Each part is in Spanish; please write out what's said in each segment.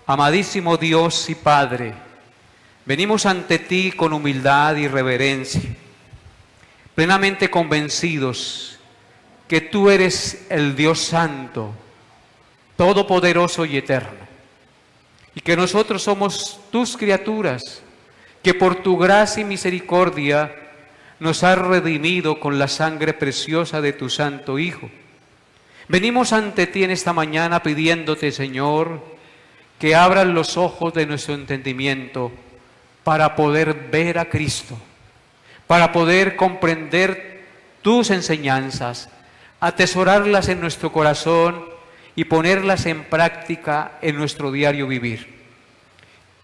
Amadísimo Dios y Padre, venimos ante ti con humildad y reverencia, plenamente convencidos que tú eres el Dios Santo, todopoderoso y eterno, y que nosotros somos tus criaturas, que por tu gracia y misericordia nos has redimido con la sangre preciosa de tu Santo Hijo. Venimos ante ti en esta mañana pidiéndote, Señor, que abran los ojos de nuestro entendimiento para poder ver a Cristo, para poder comprender tus enseñanzas, atesorarlas en nuestro corazón y ponerlas en práctica en nuestro diario vivir.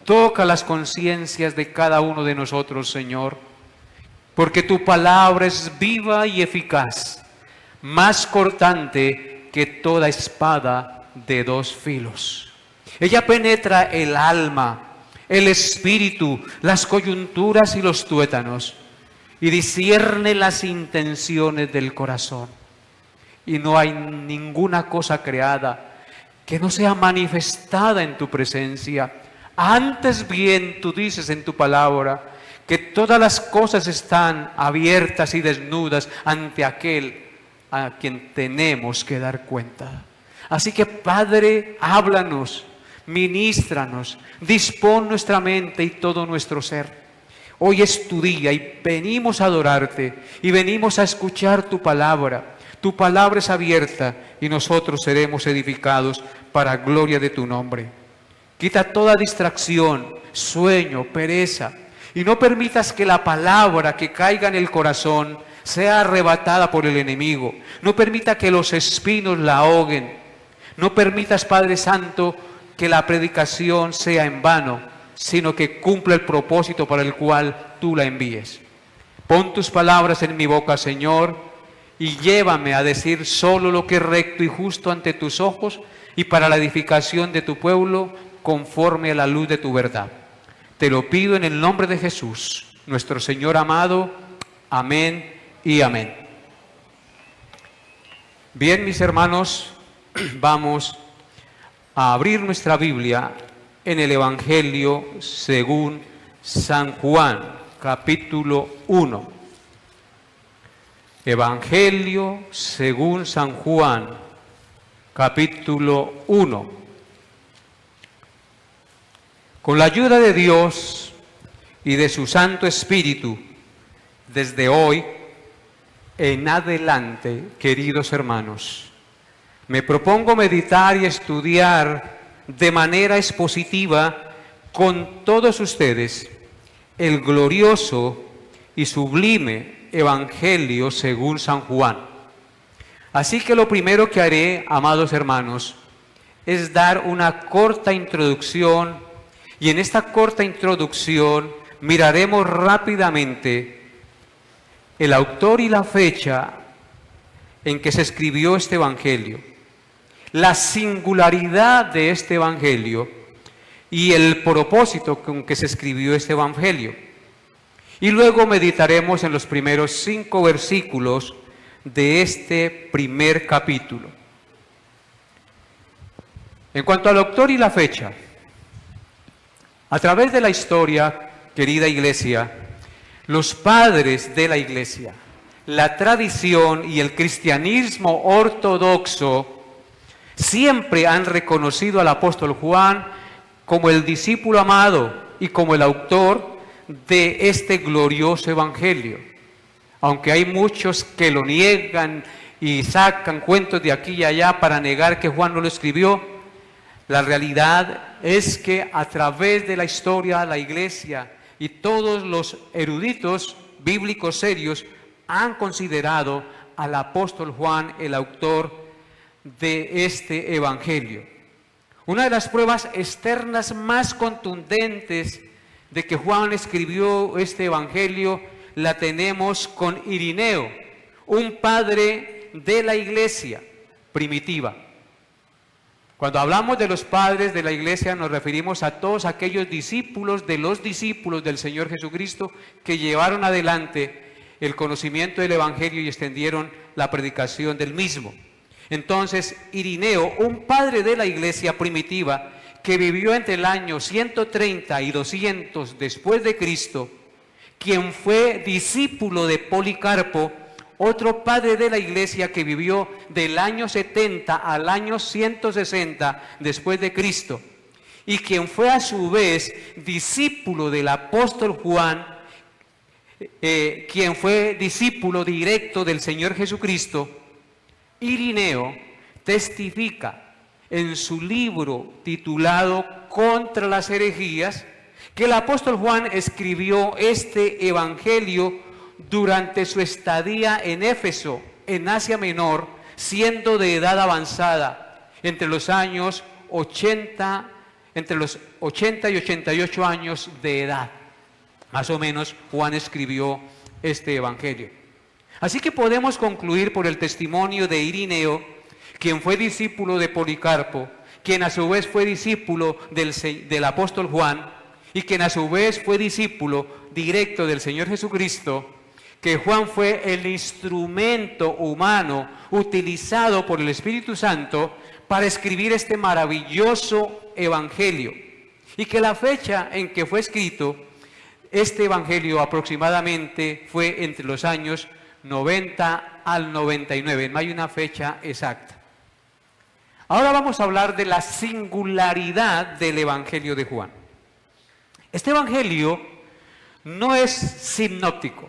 Toca las conciencias de cada uno de nosotros, Señor, porque tu palabra es viva y eficaz, más cortante que toda espada de dos filos. Ella penetra el alma, el espíritu, las coyunturas y los tuétanos, y discierne las intenciones del corazón. Y no hay ninguna cosa creada que no sea manifestada en tu presencia. Antes bien, tú dices en tu palabra que todas las cosas están abiertas y desnudas ante aquel a quien tenemos que dar cuenta. Así que, Padre, háblanos, ministranos, dispón nuestra mente y todo nuestro ser. Hoy es tu día y venimos a adorarte y venimos a escuchar tu palabra. Tu palabra es abierta y nosotros seremos edificados para gloria de tu nombre. Quita toda distracción, sueño, pereza, y no permitas que la palabra que caiga en el corazón sea arrebatada por el enemigo. No permita que los espinos la ahoguen. No permitas, Padre Santo, que la predicación sea en vano, sino que cumpla el propósito para el cual tú la envíes. Pon tus palabras en mi boca, Señor, y llévame a decir solo lo que es recto y justo ante tus ojos y para la edificación de tu pueblo conforme a la luz de tu verdad. Te lo pido en el nombre de Jesús, nuestro Señor amado. Amén y amén. Bien, mis hermanos, vamos a abrir nuestra Biblia en el Evangelio según San Juan, capítulo 1. Evangelio según San Juan, capítulo 1. Con la ayuda de Dios y de su Santo Espíritu, desde hoy en adelante, queridos hermanos, me propongo meditar y estudiar de manera expositiva con todos ustedes el glorioso y sublime Evangelio según San Juan. Así que lo primero que haré, amados hermanos, es dar una corta introducción, y en esta corta introducción miraremos rápidamente el autor y la fecha en que se escribió este Evangelio, la singularidad de este Evangelio y el propósito con que se escribió este Evangelio. Y luego meditaremos en los primeros 5 versículos de este primer capítulo. En cuanto al autor y la fecha, a través de la historia, querida Iglesia, los padres de la Iglesia, la tradición y el cristianismo ortodoxo siempre han reconocido al apóstol Juan como el discípulo amado y como el autor de este glorioso Evangelio. Aunque hay muchos que lo niegan y sacan cuentos de aquí y allá para negar que Juan no lo escribió, la realidad es que a través de la historia, la Iglesia y todos los eruditos bíblicos serios han considerado al apóstol Juan el autor de este Evangelio. Una de las pruebas externas más contundentes de que Juan escribió este Evangelio la tenemos con Irineo, un padre de la Iglesia primitiva. Cuando hablamos de los padres de la Iglesia nos referimos a todos aquellos discípulos de los discípulos del Señor Jesucristo que llevaron adelante el conocimiento del Evangelio y extendieron la predicación del mismo. Entonces, Irineo, un padre de la Iglesia primitiva que vivió entre el año 130 y 200 después de Cristo, quien fue discípulo de Policarpo, otro padre de la iglesia que vivió del año 70 al año 160 después de Cristo, y quien fue a su vez discípulo del apóstol Juan, quien fue discípulo directo del Señor Jesucristo. Irineo testifica en su libro titulado Contra las herejías que el apóstol Juan escribió este evangelio durante su estadía en Éfeso, en Asia Menor, siendo de edad avanzada, entre los 80 y 88 años de edad. Más o menos Juan escribió este evangelio. Así que podemos concluir por el testimonio de Irineo, quien fue discípulo de Policarpo, quien a su vez fue discípulo del apóstol Juan, y quien a su vez fue discípulo directo del Señor Jesucristo, que Juan fue el instrumento humano utilizado por el Espíritu Santo para escribir este maravilloso evangelio, y que la fecha en que fue escrito este evangelio aproximadamente fue entre los años 90 al 99, no hay una fecha exacta. Ahora vamos a hablar de la singularidad del evangelio de Juan. Este evangelio no es sinóptico.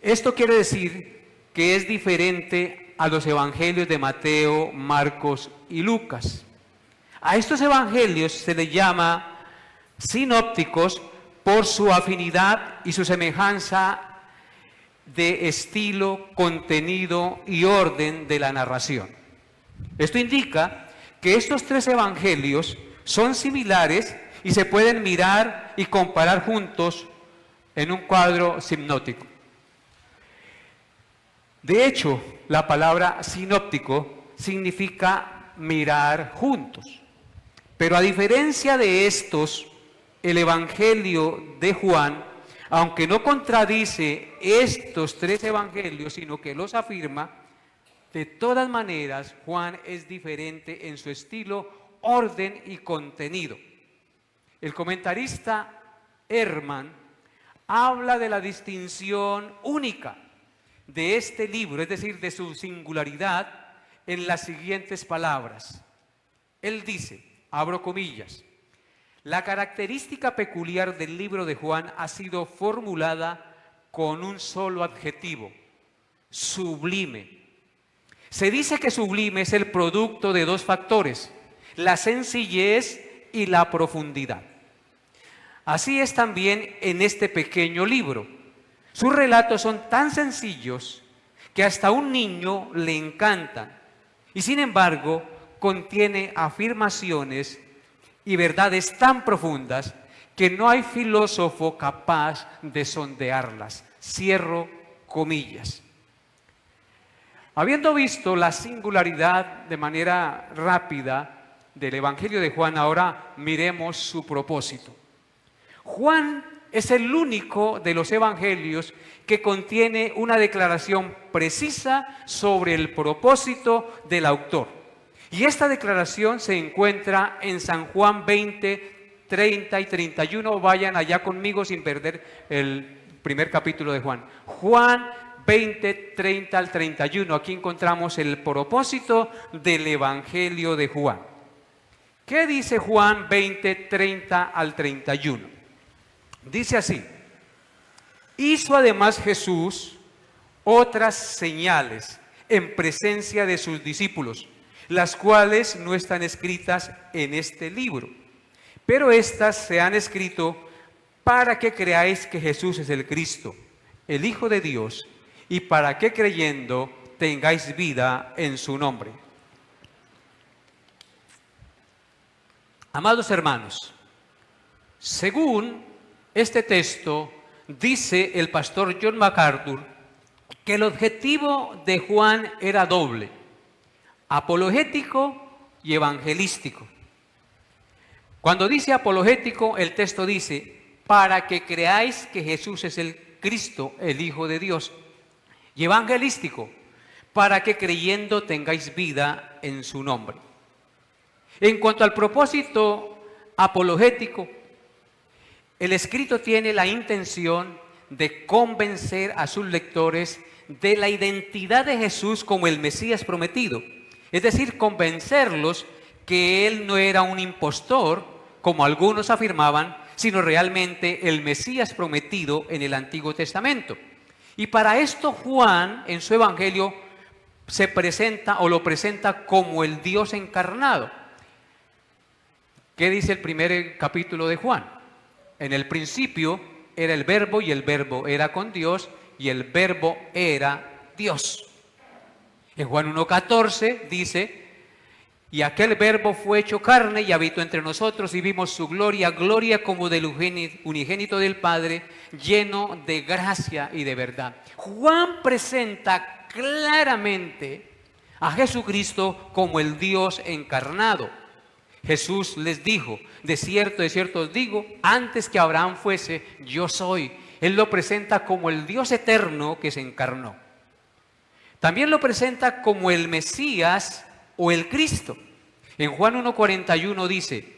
Esto quiere decir que es diferente a los evangelios de Mateo, Marcos y Lucas. A estos evangelios se les llama sinópticos por su afinidad y su semejanza de estilo, contenido y orden de la narración. Esto indica que estos tres evangelios son similares y se pueden mirar y comparar juntos en un cuadro sinóptico. De hecho, la palabra sinóptico significa mirar juntos. Pero a diferencia de estos, el evangelio de Juan, aunque no contradice estos tres evangelios, sino que los afirma, de todas maneras, Juan es diferente en su estilo, orden y contenido. El comentarista Herman habla de la distinción única de este libro, es decir, de su singularidad, en las siguientes palabras. Él dice, abro comillas, la característica peculiar del libro de Juan ha sido formulada con un solo adjetivo, sublime. Se dice que sublime es el producto de dos factores, la sencillez y la profundidad. Así es también en este pequeño libro. Sus relatos son tan sencillos que hasta a un niño le encantan y sin embargo contiene afirmaciones y verdades tan profundas que no hay filósofo capaz de sondearlas. Cierro comillas. Habiendo visto la singularidad de manera rápida del Evangelio de Juan, ahora miremos su propósito. Juan es el único de los evangelios que contiene una declaración precisa sobre el propósito del autor. Y esta declaración se encuentra en San Juan 20, 30 y 31. Vayan allá conmigo sin perder el primer capítulo de Juan. Juan 20, 30 al 31. Aquí encontramos el propósito del evangelio de Juan. ¿Qué dice Juan 20, 30 al 31? Dice así, hizo además Jesús otras señales en presencia de sus discípulos, las cuales no están escritas en este libro, pero estas se han escrito para que creáis que Jesús es el Cristo, el Hijo de Dios, y para que creyendo tengáis vida en su nombre. Amados hermanos, según este texto, dice el pastor John MacArthur que el objetivo de Juan era doble, apologético y evangelístico. Cuando dice apologético, el texto dice, para que creáis que Jesús es el Cristo, el Hijo de Dios. Y evangelístico, para que creyendo tengáis vida en su nombre. En cuanto al propósito apologético, el escrito tiene la intención de convencer a sus lectores de la identidad de Jesús como el Mesías prometido. Es decir, convencerlos que Él no era un impostor, como algunos afirmaban, sino realmente el Mesías prometido en el Antiguo Testamento. Y para esto Juan, en su Evangelio, se presenta o lo presenta como el Dios encarnado. ¿Qué dice el primer capítulo de Juan? En el principio era el verbo y el verbo era con Dios y el verbo era Dios. En Juan 1:14 dice: y aquel verbo fue hecho carne y habitó entre nosotros y vimos su gloria, gloria como del unigénito del Padre, lleno de gracia y de verdad. Juan presenta claramente a Jesucristo como el Dios encarnado. Jesús les dijo: de cierto os digo, antes que Abraham fuese, yo soy. Él lo presenta como el Dios eterno que se encarnó. También lo presenta como el Mesías o el Cristo. En Juan 1:41 dice: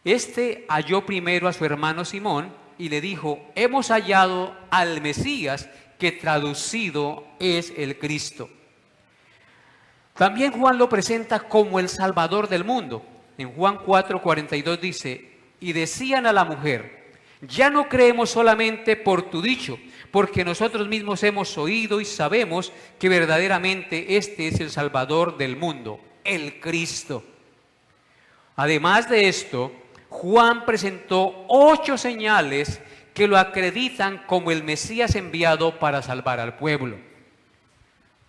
este halló primero a su hermano Simón y le dijo: hemos hallado al Mesías, que traducido es el Cristo. También Juan lo presenta como el Salvador del mundo. En Juan 4:42 dice: y decían a la mujer: ya no creemos solamente por tu dicho, porque nosotros mismos hemos oído y sabemos que verdaderamente este es el Salvador del mundo, el Cristo. Además de esto, Juan presentó 8 señales que lo acreditan como el Mesías enviado para salvar al pueblo.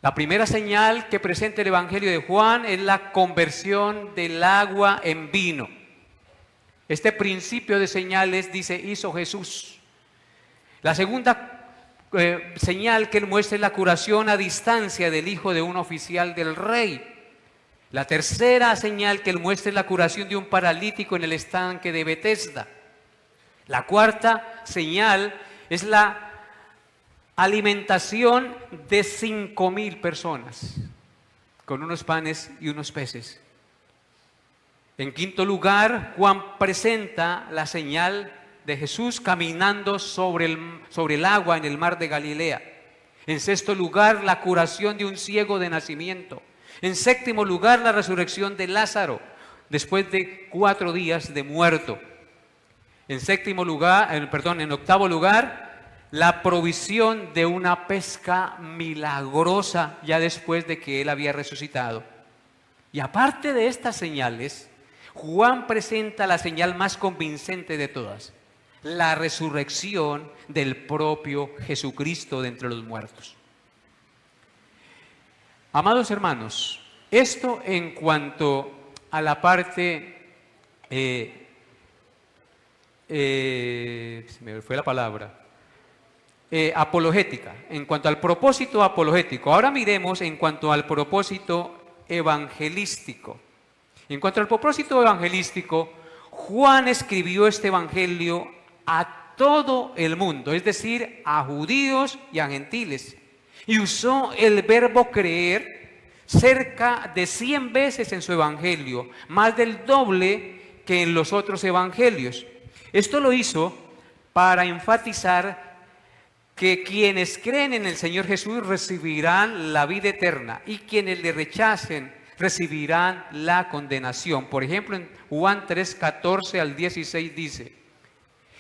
La primera señal que presenta el Evangelio de Juan es la conversión del agua en vino. Este principio de señales, dice, hizo Jesús. La segunda señal que él muestra es la curación a distancia del hijo de un oficial del rey. La tercera señal que él muestra es la curación de un paralítico en el estanque de Betesda. La cuarta señal es la alimentación de 5,000 personas con unos panes y unos peces. En quinto lugar, Juan presenta la señal de Jesús caminando sobre el agua en el mar de Galilea. En sexto lugar, la curación de un ciego de nacimiento. En séptimo lugar, la resurrección de Lázaro después de 4 días de muerto. En octavo lugar, la provisión de una pesca milagrosa ya después de que él había resucitado. Y aparte de estas señales, Juan presenta la señal más convincente de todas: la resurrección del propio Jesucristo de entre los muertos. Amados hermanos, esto en cuanto a la parte, se me fue la palabra, apologética, en cuanto al propósito apologético. Ahora miremos en cuanto al propósito evangelístico. En cuanto al propósito evangelístico, Juan escribió este evangelio a todo el mundo, es decir, a judíos y a gentiles. Y usó el verbo creer cerca de 100 veces en su evangelio, más del doble que en los otros evangelios. Esto lo hizo para enfatizar que quienes creen en el Señor Jesús recibirán la vida eterna y quienes le rechacen recibirán la condenación. Por ejemplo, en Juan 3:14 al 16 dice: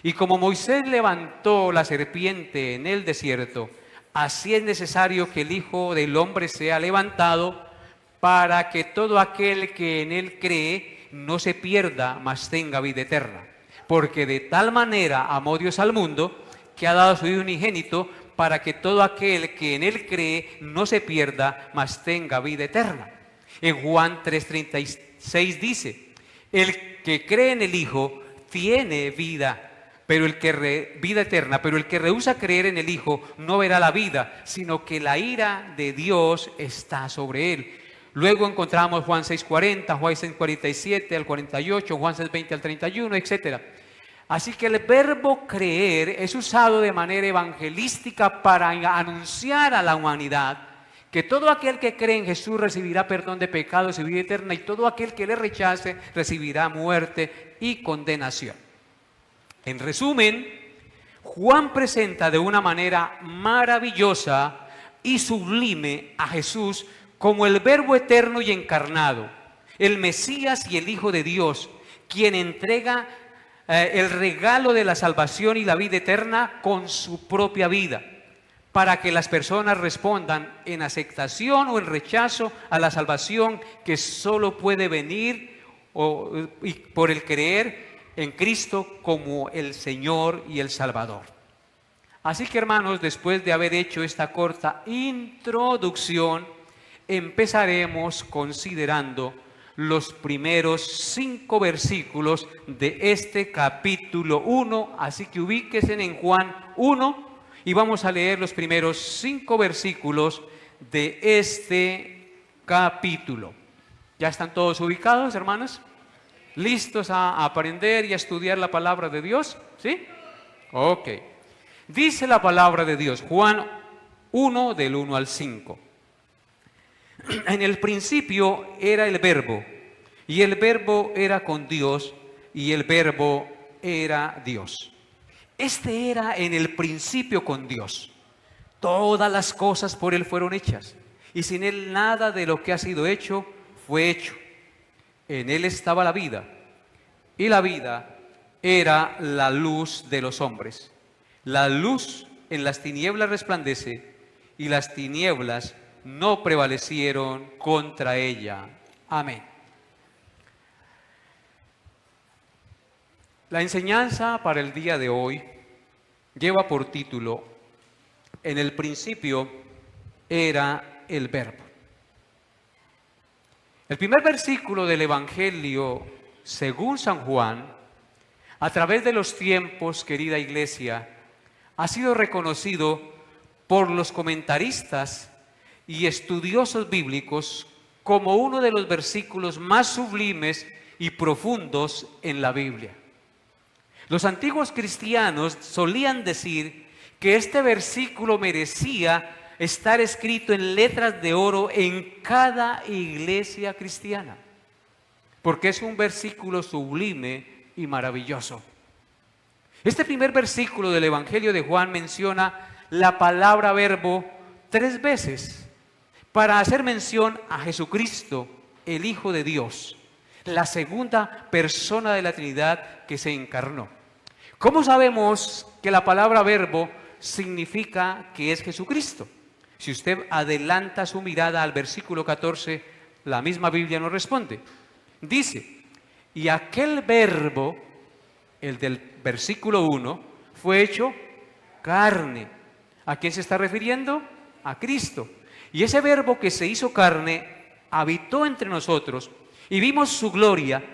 y como Moisés levantó la serpiente en el desierto, así es necesario que el Hijo del Hombre sea levantado, para que todo aquel que en él cree no se pierda, mas tenga vida eterna. Porque de tal manera amó Dios al mundo, que ha dado a su Hijo unigénito, para que todo aquel que en él cree no se pierda, mas tenga vida eterna. En Juan 3:36 dice: el que cree en el Hijo tiene vida eterna, pero el que rehúsa creer en el Hijo no verá la vida, sino que la ira de Dios está sobre él. Luego encontramos Juan 6:40, Juan 6:47 al 48, Juan 6:20 al 31, etc. Así que el verbo creer es usado de manera evangelística para anunciar a la humanidad que todo aquel que cree en Jesús recibirá perdón de pecados y vida eterna, y todo aquel que le rechace recibirá muerte y condenación. En resumen, Juan presenta de una manera maravillosa y sublime a Jesús como el Verbo eterno y encarnado, el Mesías y el Hijo de Dios, quien entrega el regalo de la salvación y la vida eterna con su propia vida, para que las personas respondan en aceptación o en rechazo a la salvación que solo puede venir por el creer en Cristo como el Señor y el Salvador. Así que, hermanos, después de haber hecho esta corta introducción, empezaremos considerando los primeros 5 versículos de este capítulo 1. Así que ubíquense en Juan 1 y vamos a leer los primeros 5 versículos de este capítulo. ¿Ya están todos ubicados, hermanos? ¿Listos a aprender y a estudiar la palabra de Dios? ¿Sí? Ok. Dice la palabra de Dios, Juan 1, del 1 al 5. En el principio era el Verbo, y el Verbo era con Dios, y el Verbo era Dios. Este era en el principio con Dios. Todas las cosas por Él fueron hechas, y sin Él nada de lo que ha sido hecho fue hecho. En Él estaba la vida, y la vida era la luz de los hombres. La luz en las tinieblas resplandece, y las tinieblas no prevalecieron contra ella. Amén. La enseñanza para el día de hoy lleva por título: en el principio era el Verbo. El primer versículo del Evangelio según San Juan, a través de los tiempos, querida iglesia, ha sido reconocido por los comentaristas y estudiosos bíblicos como uno de los versículos más sublimes y profundos en la Biblia. Los antiguos cristianos solían decir que este versículo merecía estar escrito en letras de oro en cada iglesia cristiana, porque es un versículo sublime y maravilloso. Este primer versículo del Evangelio de Juan menciona la palabra verbo 3 veces para hacer mención a Jesucristo, el Hijo de Dios, la segunda persona de la Trinidad que se encarnó. ¿Cómo sabemos que la palabra verbo significa que es Jesucristo? Si usted adelanta su mirada al versículo 14, la misma Biblia nos responde. Dice, y aquel verbo, el del versículo 1, fue hecho carne. ¿A quién se está refiriendo? A Cristo. Y ese verbo que se hizo carne habitó entre nosotros y vimos su gloria,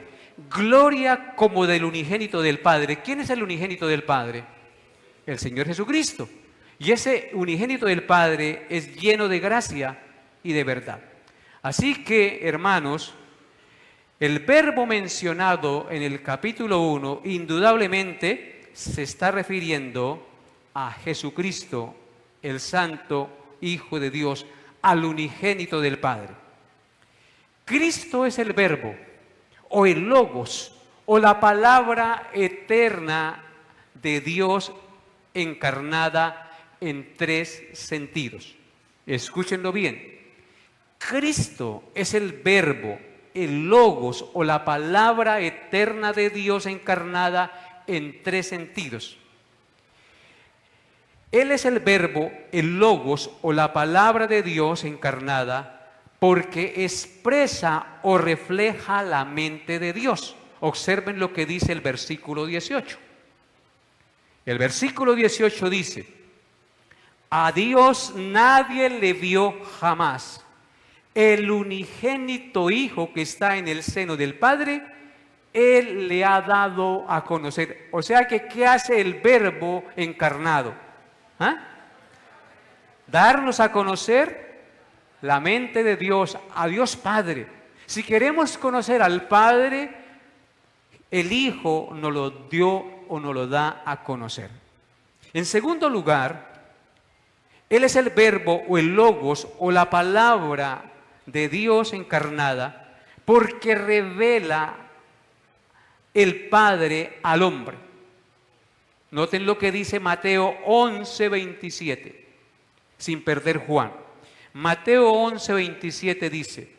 gloria como del unigénito del Padre. ¿Quién es el unigénito del Padre? El Señor Jesucristo. Y ese unigénito del Padre es lleno de gracia y de verdad. Así que, hermanos, el verbo mencionado en el capítulo 1 indudablemente se está refiriendo a Jesucristo, el Santo Hijo de Dios, al unigénito del Padre. Cristo es el verbo, o el logos, o la palabra eterna de Dios encarnada en 3 sentidos. Escúchenlo bien. Cristo es el verbo, el logos o la palabra eterna de Dios encarnada en 3 sentidos. Él es el verbo, el logos o la palabra de Dios encarnada porque expresa o refleja la mente de Dios. Observen lo que dice el versículo 18. El versículo 18 dice, a Dios nadie le vio jamás. El unigénito Hijo que está en el seno del Padre, Él le ha dado a conocer. O sea que, ¿qué hace el verbo encarnado? Darnos a conocer la mente de Dios, a Dios Padre. Si queremos conocer al Padre, el Hijo nos lo dio o nos lo da a conocer. En segundo lugar, Él es el verbo o el logos o la palabra de Dios encarnada, porque revela el Padre al hombre. Noten lo que dice Mateo 11:27, sin perder Juan. Mateo 11:27 dice: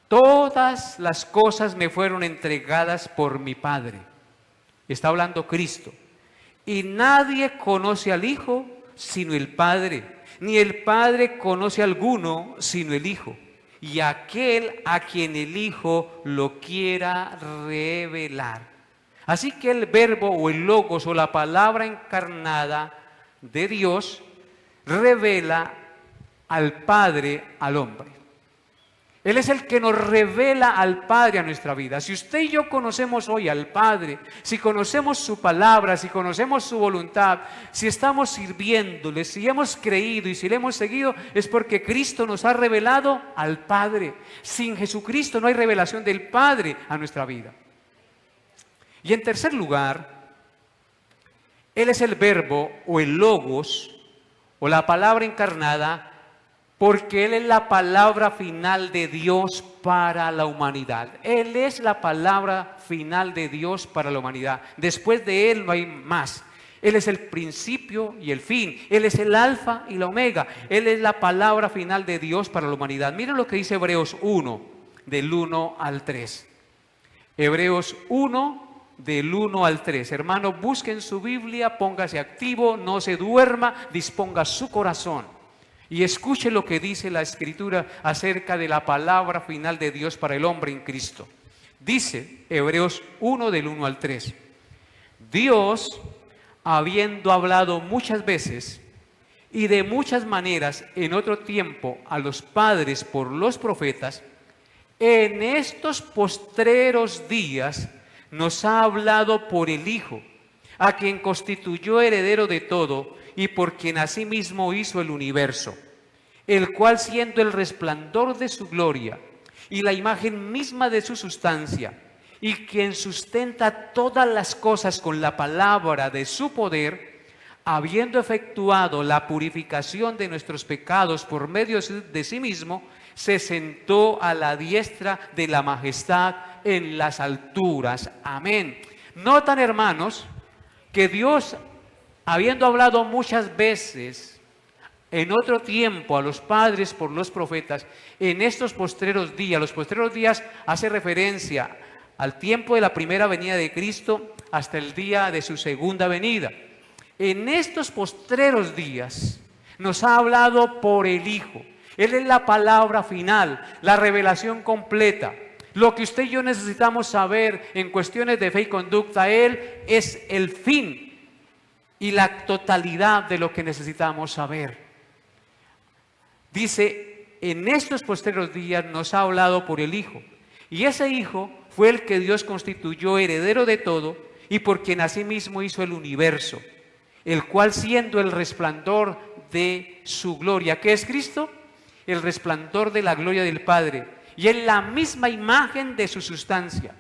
todas las cosas me fueron entregadas por mi Padre. Está hablando Cristo. Y nadie conoce al Hijo sino el Padre, ni el Padre conoce a alguno sino el Hijo, y aquel a quien el Hijo lo quiera revelar. Así que el verbo o el logos o la palabra encarnada de Dios revela al Padre al hombre. Él es el que nos revela al Padre a nuestra vida. Si usted y yo conocemos hoy al Padre, si conocemos su palabra, si conocemos su voluntad, si estamos sirviéndole, si hemos creído y si le hemos seguido, es porque Cristo nos ha revelado al Padre. Sin Jesucristo no hay revelación del Padre a nuestra vida. Y en tercer lugar, Él es el verbo o el logos o la palabra encarnada, porque Él es la palabra final de Dios para la humanidad. Él es la palabra final de Dios para la humanidad. Después de Él no hay más. Él es el principio y el fin. Él es el alfa y la omega. Él es la palabra final de Dios para la humanidad. Miren lo que dice Hebreos 1, del 1 al 3. Hebreos 1, del 1 al 3. Hermano, busquen su Biblia, póngase activo, no se duerma, disponga su corazón. Y escuche lo que dice la Escritura acerca de la palabra final de Dios para el hombre en Cristo. Dice Hebreos 1 del 1 al 3. Dios, habiendo hablado muchas veces y de muchas maneras en otro tiempo a los padres por los profetas, en estos postreros días nos ha hablado por el Hijo, a quien constituyó heredero de todo y por quien asimismo hizo el universo, el cual, siendo el resplandor de su gloria y la imagen misma de su sustancia, y quien sustenta todas las cosas con la palabra de su poder, habiendo efectuado la purificación de nuestros pecados por medio de sí mismo, se sentó a la diestra de la majestad en las alturas. Amén. Notan, hermanos, que Dios, habiendo hablado muchas veces en otro tiempo a los padres por los profetas, en estos postreros días, los postreros días hace referencia al tiempo de la primera venida de Cristo hasta el día de su segunda venida. En estos postreros días nos ha hablado por el Hijo. Él es la palabra final, la revelación completa. Lo que usted y yo necesitamos saber en cuestiones de fe y conducta, Él es el fin y la totalidad de lo que necesitamos saber. Dice, en estos postreros días nos ha hablado por el Hijo. Y ese Hijo fue el que Dios constituyó heredero de todo y por quien asimismo hizo el universo, el cual, siendo el resplandor de su gloria, ¿qué es Cristo? El resplandor de la gloria del Padre, y es la misma imagen de su sustancia,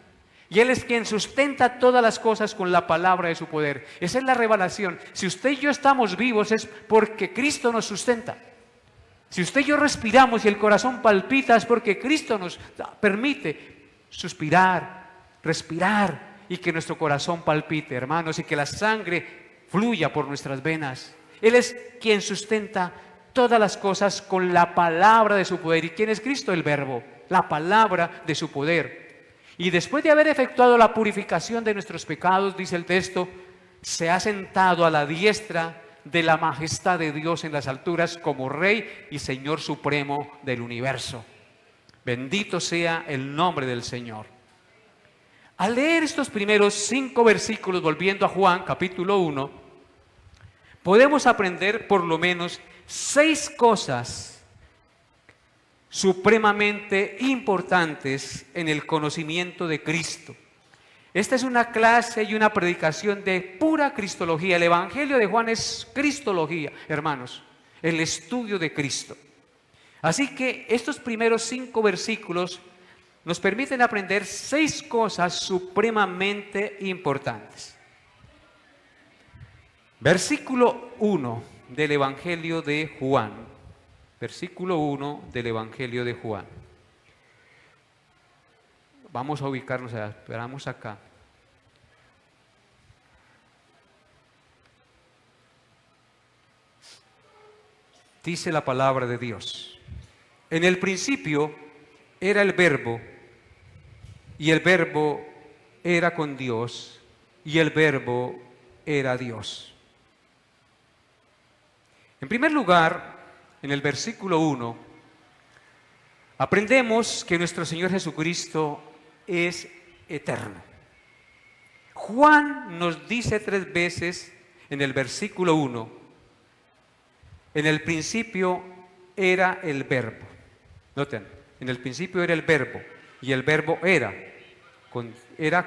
y Él es quien sustenta todas las cosas con la palabra de su poder. Esa es la revelación. Si usted y yo estamos vivos es porque Cristo nos sustenta. Si usted y yo respiramos y el corazón palpita es porque Cristo nos permite suspirar, respirar y que nuestro corazón palpite, hermanos, y que la sangre fluya por nuestras venas. Él es quien sustenta todas las cosas con la palabra de su poder. ¿Y quién es Cristo? El Verbo, la palabra de su poder. Y después de haber efectuado la purificación de nuestros pecados, dice el texto, se ha sentado a la diestra de la majestad de Dios en las alturas como Rey y Señor supremo del universo. Bendito sea el nombre del Señor. Al leer estos primeros 5 versículos, volviendo a Juan capítulo 1, podemos aprender por lo menos 6 cosas supremamente importantes en el conocimiento de Cristo. Esta es una clase y una predicación de pura cristología. El Evangelio de Juan es cristología, hermanos, el estudio de Cristo. Así que estos primeros 5 versículos nos permiten aprender 6 cosas supremamente importantes. Versículo 1 del Evangelio de Juan. Versículo 1 del Evangelio de Juan. Vamos a ubicarnos, esperamos acá. Dice la palabra de Dios: en el principio era el Verbo, y el Verbo era con Dios, y el Verbo era Dios. En primer lugar, en el versículo 1, aprendemos que nuestro Señor Jesucristo es eterno. Juan nos dice 3 veces en el versículo 1, en el principio era el Verbo. Noten, en el principio era el Verbo, y el Verbo era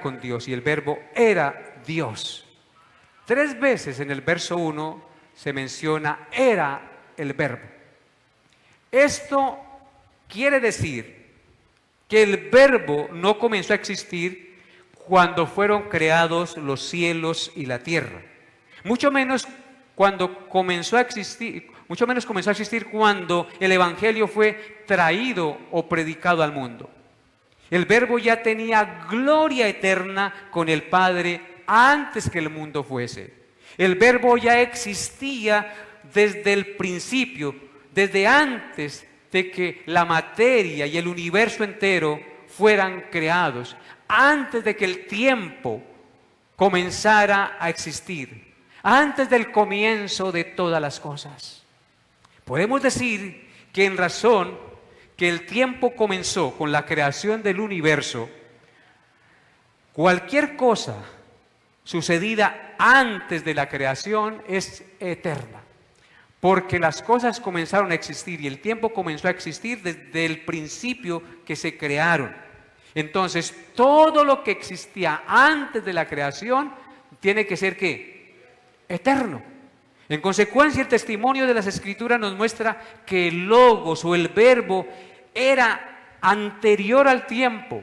con Dios, y el Verbo era Dios. 3 veces en el verso 1 se menciona era el Verbo. Esto quiere decir que el Verbo no comenzó a existir cuando fueron creados los cielos y la tierra. Mucho menos comenzó a existir cuando el Evangelio fue traído o predicado al mundo. El Verbo ya tenía gloria eterna con el Padre antes que el mundo fuese. El Verbo ya existía desde el principio, desde antes de que la materia y el universo entero fueran creados, antes de que el tiempo comenzara a existir, antes del comienzo de todas las cosas. Podemos decir que en razón que el tiempo comenzó con la creación del universo, cualquier cosa sucedida antes de la creación es eterna, porque las cosas comenzaron a existir y el tiempo comenzó a existir desde el principio que se crearon. Entonces, todo lo que existía antes de la creación tiene que ser ¿qué? Eterno. En consecuencia, el testimonio de las Escrituras nos muestra que el Logos o el Verbo era anterior al tiempo.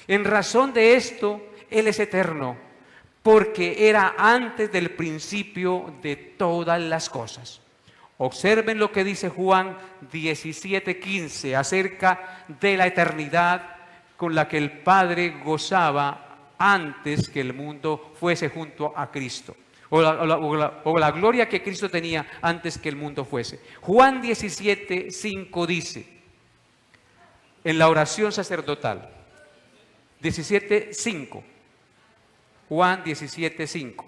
En razón de esto, Él es eterno, porque era antes del principio de todas las cosas. Observen lo que dice Juan 17:15 acerca de la eternidad con la que el Padre gozaba antes que el mundo fuese junto a Cristo. O la gloria que Cristo tenía antes que el mundo fuese. Juan 17:5 dice, en la oración sacerdotal, 17:5, Juan 17:5,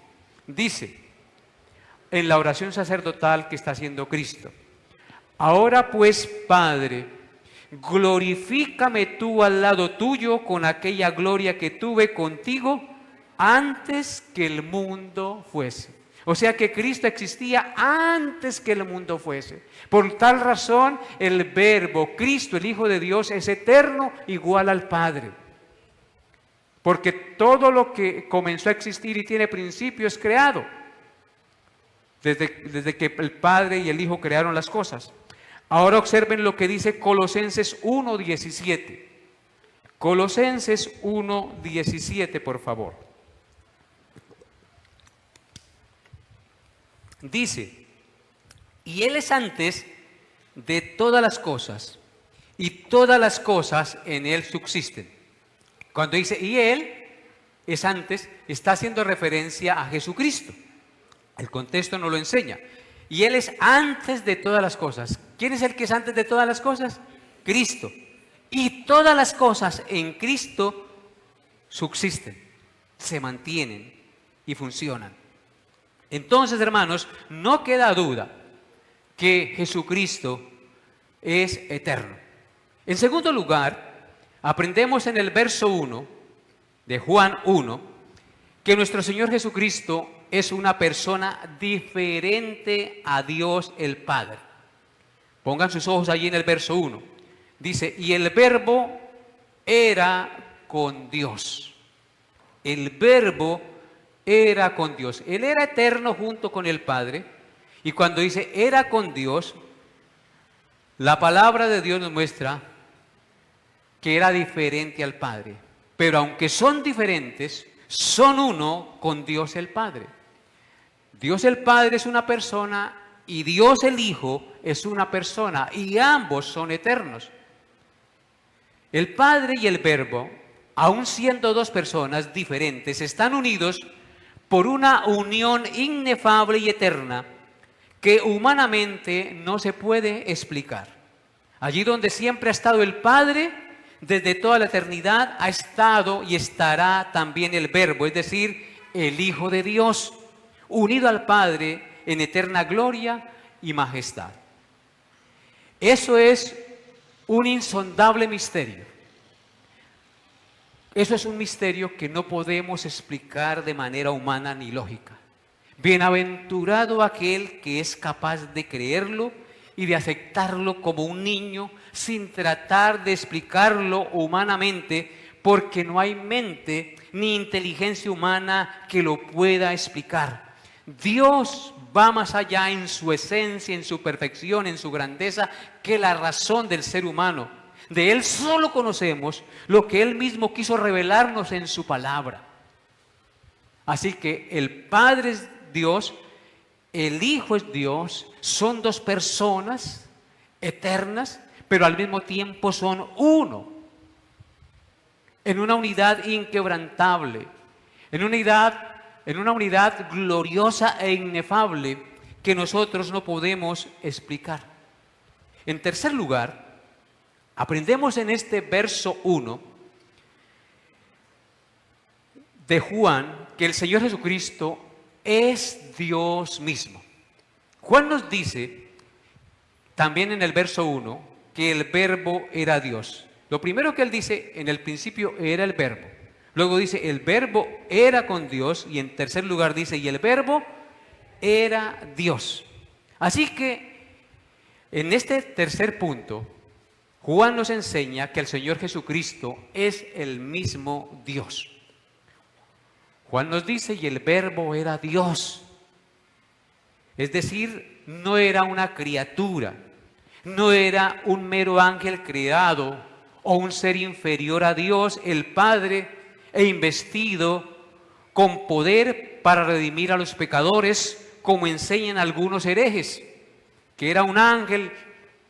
dice, en la oración sacerdotal que está haciendo Cristo: ahora pues, Padre, glorifícame tú al lado tuyo con aquella gloria que tuve contigo antes que el mundo fuese. O sea que Cristo existía antes que el mundo fuese. Por tal razón, el Verbo, Cristo, el Hijo de Dios, es eterno, igual al Padre. Porque todo lo que comenzó a existir y tiene principio es creado. Desde que el Padre y el Hijo crearon las cosas. Ahora observen lo que dice Colosenses 1:17. Colosenses 1:17, por favor. Dice, y Él es antes de todas las cosas, y todas las cosas en Él subsisten. Cuando dice, y Él es antes, está haciendo referencia a Jesucristo. El contexto nos lo enseña. Y Él es antes de todas las cosas. ¿Quién es el que es antes de todas las cosas? Cristo. Y todas las cosas en Cristo subsisten, se mantienen y funcionan. Entonces, hermanos, no queda duda que Jesucristo es eterno. En segundo lugar, aprendemos en el verso 1 de Juan 1 que nuestro Señor Jesucristo es una persona diferente a Dios el Padre. Pongan sus ojos allí en el verso 1. Dice, y el Verbo era con Dios. El Verbo era con Dios. Él era eterno junto con el Padre. Y cuando dice era con Dios, la palabra de Dios nos muestra que era diferente al Padre. Pero aunque son diferentes, son uno con Dios el Padre. Dios el Padre es una persona y Dios el Hijo es una persona y ambos son eternos. El Padre y el Verbo, aun siendo dos personas diferentes, están unidos por una unión inefable y eterna que humanamente no se puede explicar. Allí donde siempre ha estado el Padre, desde toda la eternidad ha estado y estará también el Verbo, es decir, el Hijo de Dios, unido al Padre en eterna gloria y majestad. Eso es un insondable misterio. Eso es un misterio que no podemos explicar de manera humana ni lógica. Bienaventurado aquel que es capaz de creerlo y de aceptarlo como un niño sin tratar de explicarlo humanamente, porque no hay mente ni inteligencia humana que lo pueda explicar. Dios va más allá en su esencia, en su perfección, en su grandeza, que la razón del ser humano. De Él solo conocemos lo que Él mismo quiso revelarnos en su palabra. Así que el Padre es Dios, el Hijo es Dios, son dos personas eternas, pero al mismo tiempo son uno, en una unidad inquebrantable, en una unidad gloriosa e inefable que nosotros no podemos explicar. En tercer lugar, aprendemos en este verso 1 de Juan que el Señor Jesucristo es Dios mismo. Juan nos dice también en el verso 1 que el Verbo era Dios. Lo primero que él dice, en el principio era el Verbo. Luego dice, el Verbo era con Dios. Y en tercer lugar dice, y el Verbo era Dios. Así que en este tercer punto, Juan nos enseña que el Señor Jesucristo es el mismo Dios. Juan nos dice, y el Verbo era Dios. Es decir, no era una criatura, no era un mero ángel creado o un ser inferior a Dios, el Padre, e investido con poder para redimir a los pecadores, como enseñan algunos herejes, que era un ángel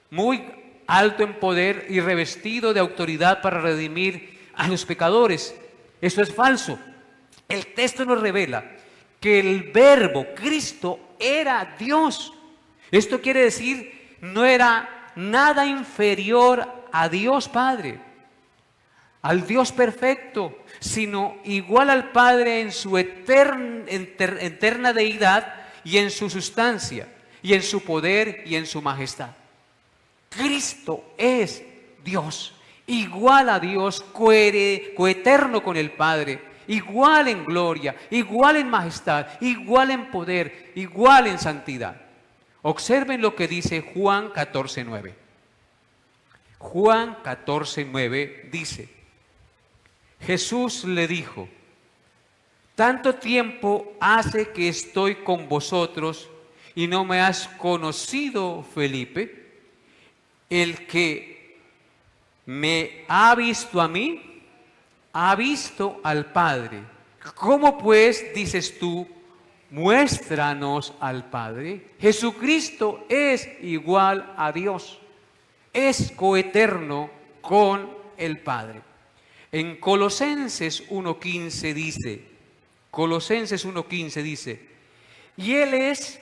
muy alto en poder y revestido de autoridad para redimir a los pecadores. Eso es falso. El texto nos revela que el Verbo, Cristo, era Dios. Esto quiere decir, no era nada inferior a Dios Padre, al Dios perfecto, sino igual al Padre en su eterna deidad y en su sustancia, y en su poder y en su majestad. Cristo es Dios, igual a Dios, coeterno con el Padre, igual en gloria, igual en majestad, igual en poder, igual en santidad. Observen lo que dice Juan 14:9. Juan 14:9 dice, Jesús le dijo, tanto tiempo hace que estoy con vosotros y no me has conocido, Felipe. El que me ha visto a mí, ha visto al Padre. ¿Cómo pues dices tú, muéstranos al Padre? Jesucristo es igual a Dios, es coeterno con el Padre. En Colosenses 1:15 dice, y Él es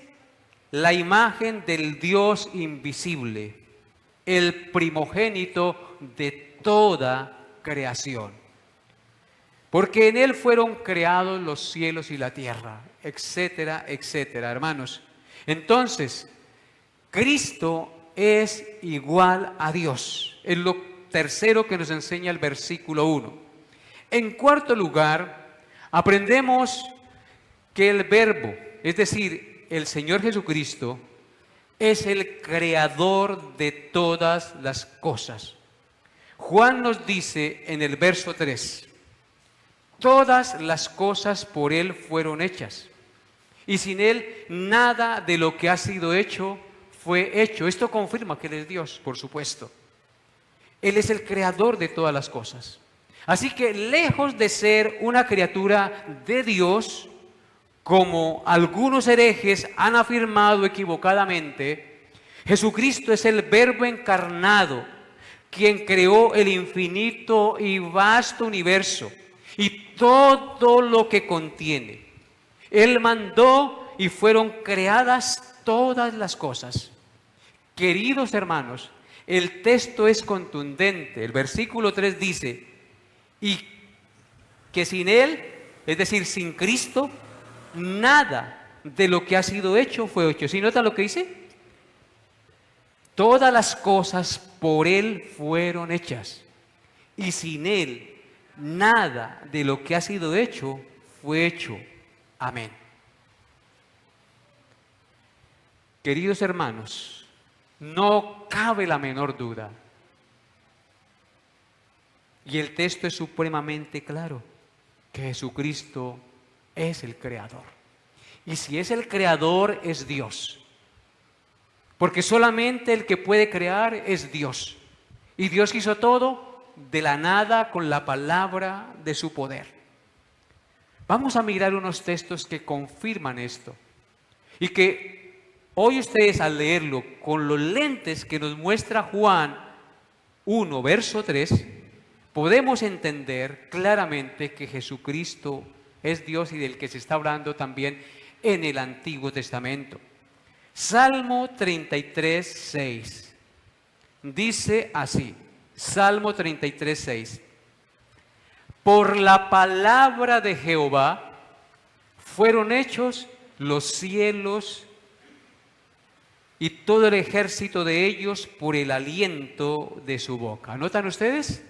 la imagen del Dios invisible, el primogénito de toda creación. Porque en Él fueron creados los cielos y la tierra, etcétera, etcétera, hermanos. Entonces, Cristo es igual a Dios. Es lo tercero que nos enseña el versículo 1. En cuarto lugar, aprendemos que el Verbo, es decir, el Señor Jesucristo, es el creador de todas las cosas. Juan nos dice en el verso 3, todas las cosas por Él fueron hechas, y sin Él nada de lo que ha sido hecho fue hecho. Esto confirma que Él es Dios, por supuesto. Él es el creador de todas las cosas. Así que lejos de ser una criatura de Dios, como algunos herejes han afirmado equivocadamente, Jesucristo es el Verbo encarnado, quien creó el infinito y vasto universo y todo lo que contiene. Él mandó y fueron creadas todas las cosas. Queridos hermanos, el texto es contundente. El versículo 3 dice, y que sin Él, es decir, sin Cristo, nada de lo que ha sido hecho fue hecho. ¿Sí nota lo que dice? Todas las cosas por Él fueron hechas, y sin Él nada de lo que ha sido hecho fue hecho. Amén. Queridos hermanos, no cabe la menor duda, y el texto es supremamente claro, que Jesucristo es el Creador. Y si es el Creador, es Dios. Porque solamente el que puede crear es Dios. Y Dios hizo todo de la nada con la palabra de su poder. Vamos a mirar unos textos que confirman esto. Y que hoy ustedes al leerlo con los lentes que nos muestra Juan 1, verso 3, podemos entender claramente que Jesucristo es Dios y del que se está hablando también en el Antiguo Testamento. Salmo 33, 6. Dice así, Salmo 33, 6. Por la palabra de Jehová fueron hechos los cielos y todo el ejército de ellos por el aliento de su boca. ¿Notan ustedes?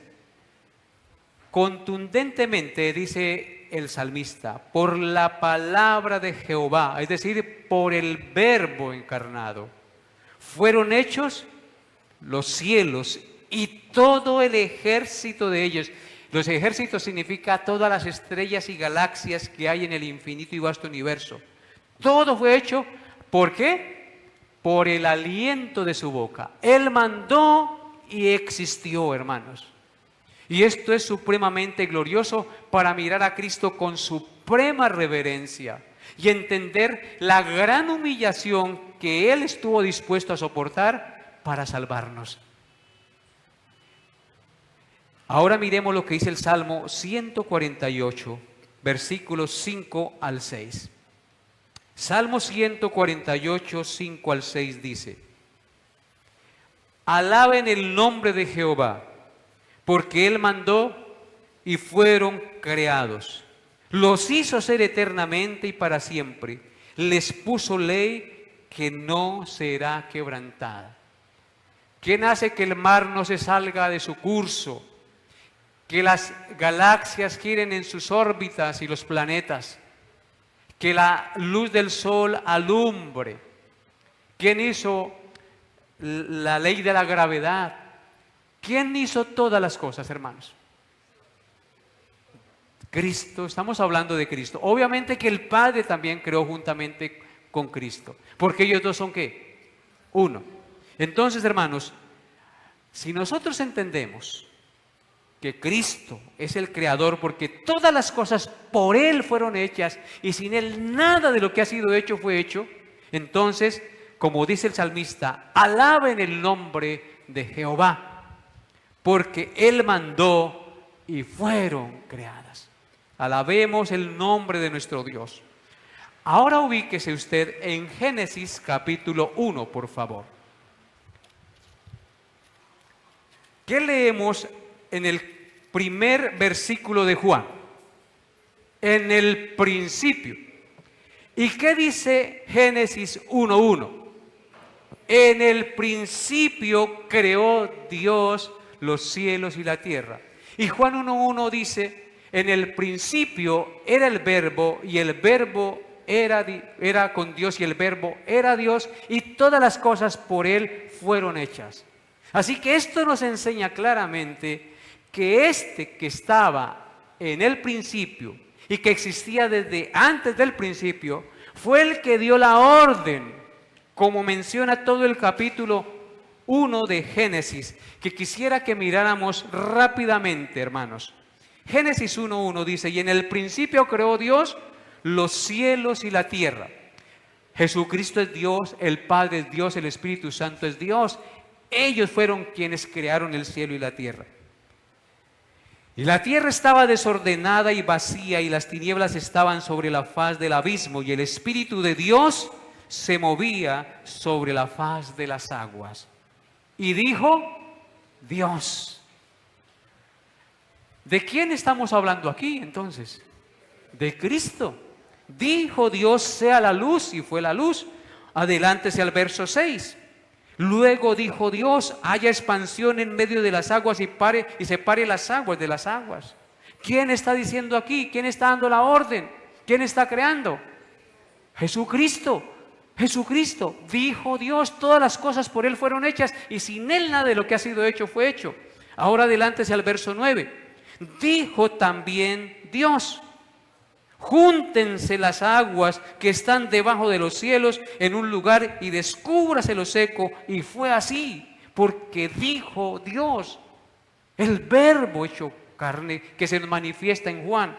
Contundentemente dice el salmista, por la palabra de Jehová, es decir, por el Verbo encarnado, fueron hechos los cielos y todo el ejército de ellos. Los ejércitos significa todas las estrellas y galaxias que hay en el infinito y vasto universo. Todo fue hecho, ¿por qué? Por el aliento de su boca. Él mandó y existió, hermanos. Y esto es supremamente glorioso para mirar a Cristo con suprema reverencia y entender la gran humillación que Él estuvo dispuesto a soportar para salvarnos. Ahora miremos lo que dice el Salmo 148, versículos 5 al 6. Salmo 148, 5 al 6 dice, alaben el nombre de Jehová, porque Él mandó y fueron creados. Los hizo ser eternamente y para siempre. Les puso ley que no será quebrantada. ¿Quién hace que el mar no se salga de su curso? Que las galaxias giren en sus órbitas y los planetas. Que la luz del sol alumbre. ¿Quién hizo la ley de la gravedad? ¿Quién hizo todas las cosas, hermanos? Cristo, estamos hablando de Cristo. Obviamente que el Padre también creó juntamente con Cristo, porque ellos dos son ¿qué? Uno. Entonces, hermanos, si nosotros entendemos que Cristo es el Creador, porque todas las cosas por Él fueron hechas y sin Él nada de lo que ha sido hecho fue hecho, entonces, como dice el salmista, alaben el nombre de Jehová, porque Él mandó y fueron creadas. Alabemos el nombre de nuestro Dios. Ahora ubíquese usted en Génesis capítulo 1, por favor. ¿Qué leemos en el primer versículo de Juan? En el principio. ¿Y qué dice Génesis 1:1? En el principio creó Dios los cielos y la tierra. Y Juan 1:1 dice, en el principio era el Verbo, y el Verbo era con Dios, y el Verbo era Dios, y todas las cosas por Él fueron hechas. Así que esto nos enseña claramente que este que estaba en el principio, y que existía desde antes del principio, fue el que dio la orden, como menciona todo el capítulo 1 de Génesis, que quisiera que miráramos rápidamente, hermanos. Génesis 1:1 dice, y en el principio creó Dios los cielos y la tierra. Jesucristo es Dios, el Padre es Dios, el Espíritu Santo es Dios. Ellos fueron quienes crearon el cielo y la tierra. Y la tierra estaba desordenada y vacía, y las tinieblas estaban sobre la faz del abismo, y el Espíritu de Dios se movía sobre la faz de las aguas. Y dijo Dios. ¿De quién estamos hablando aquí entonces? De Cristo. Dijo Dios, sea la luz, y fue la luz. Adelántese al verso 6. Luego dijo Dios, haya expansión en medio de las aguas y separe las aguas de las aguas. ¿Quién está diciendo aquí? ¿Quién está dando la orden? ¿Quién está creando? Jesucristo. Jesucristo. Dijo Dios, todas las cosas por Él fueron hechas, y sin Él nada de lo que ha sido hecho fue hecho. Ahora adelántese al verso 9. Dijo también Dios, júntense las aguas que están debajo de los cielos en un lugar y descúbrase lo seco. Y fue así, porque dijo Dios. El verbo hecho carne que se nos manifiesta en Juan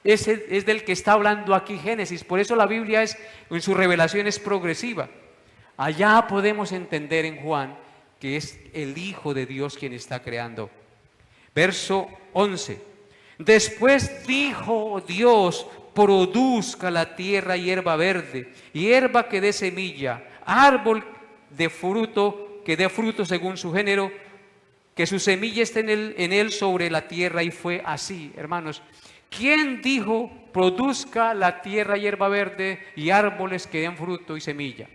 es del que está hablando aquí Génesis. Por eso la Biblia en su revelación es progresiva. Allá podemos entender en Juan que es el Hijo de Dios quien está creando. Verso 11. Después dijo Dios, produzca la tierra hierba verde, hierba que dé semilla, árbol de fruto que dé fruto según su género, que su semilla esté en él sobre la tierra. Y fue así, hermanos. ¿Quién dijo, produzca la tierra hierba verde y árboles que den fruto y semilla?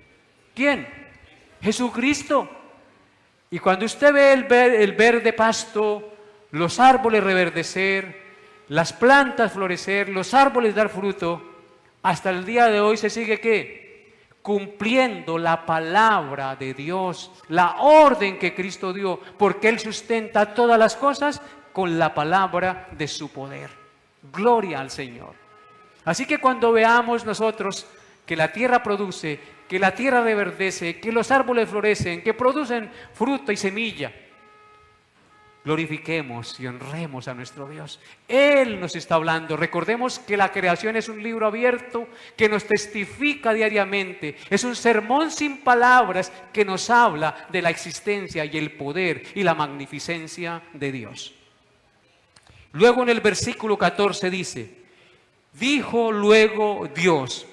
¿Quién? Jesucristo. Y cuando usted ve el verde pasto, los árboles reverdecer, las plantas florecer, los árboles dar fruto, hasta el día de hoy se sigue ¿qué? Cumpliendo la palabra de Dios, la orden que Cristo dio, porque Él sustenta todas las cosas con la palabra de su poder. Gloria al Señor. Así que cuando veamos nosotros que la tierra produce, que la tierra reverdece, que los árboles florecen, que producen fruto y semilla, glorifiquemos y honremos a nuestro Dios. Él nos está hablando. Recordemos que la creación es un libro abierto que nos testifica diariamente. Es un sermón sin palabras que nos habla de la existencia y el poder y la magnificencia de Dios. Luego en el versículo 14 dice, dijo luego Dios,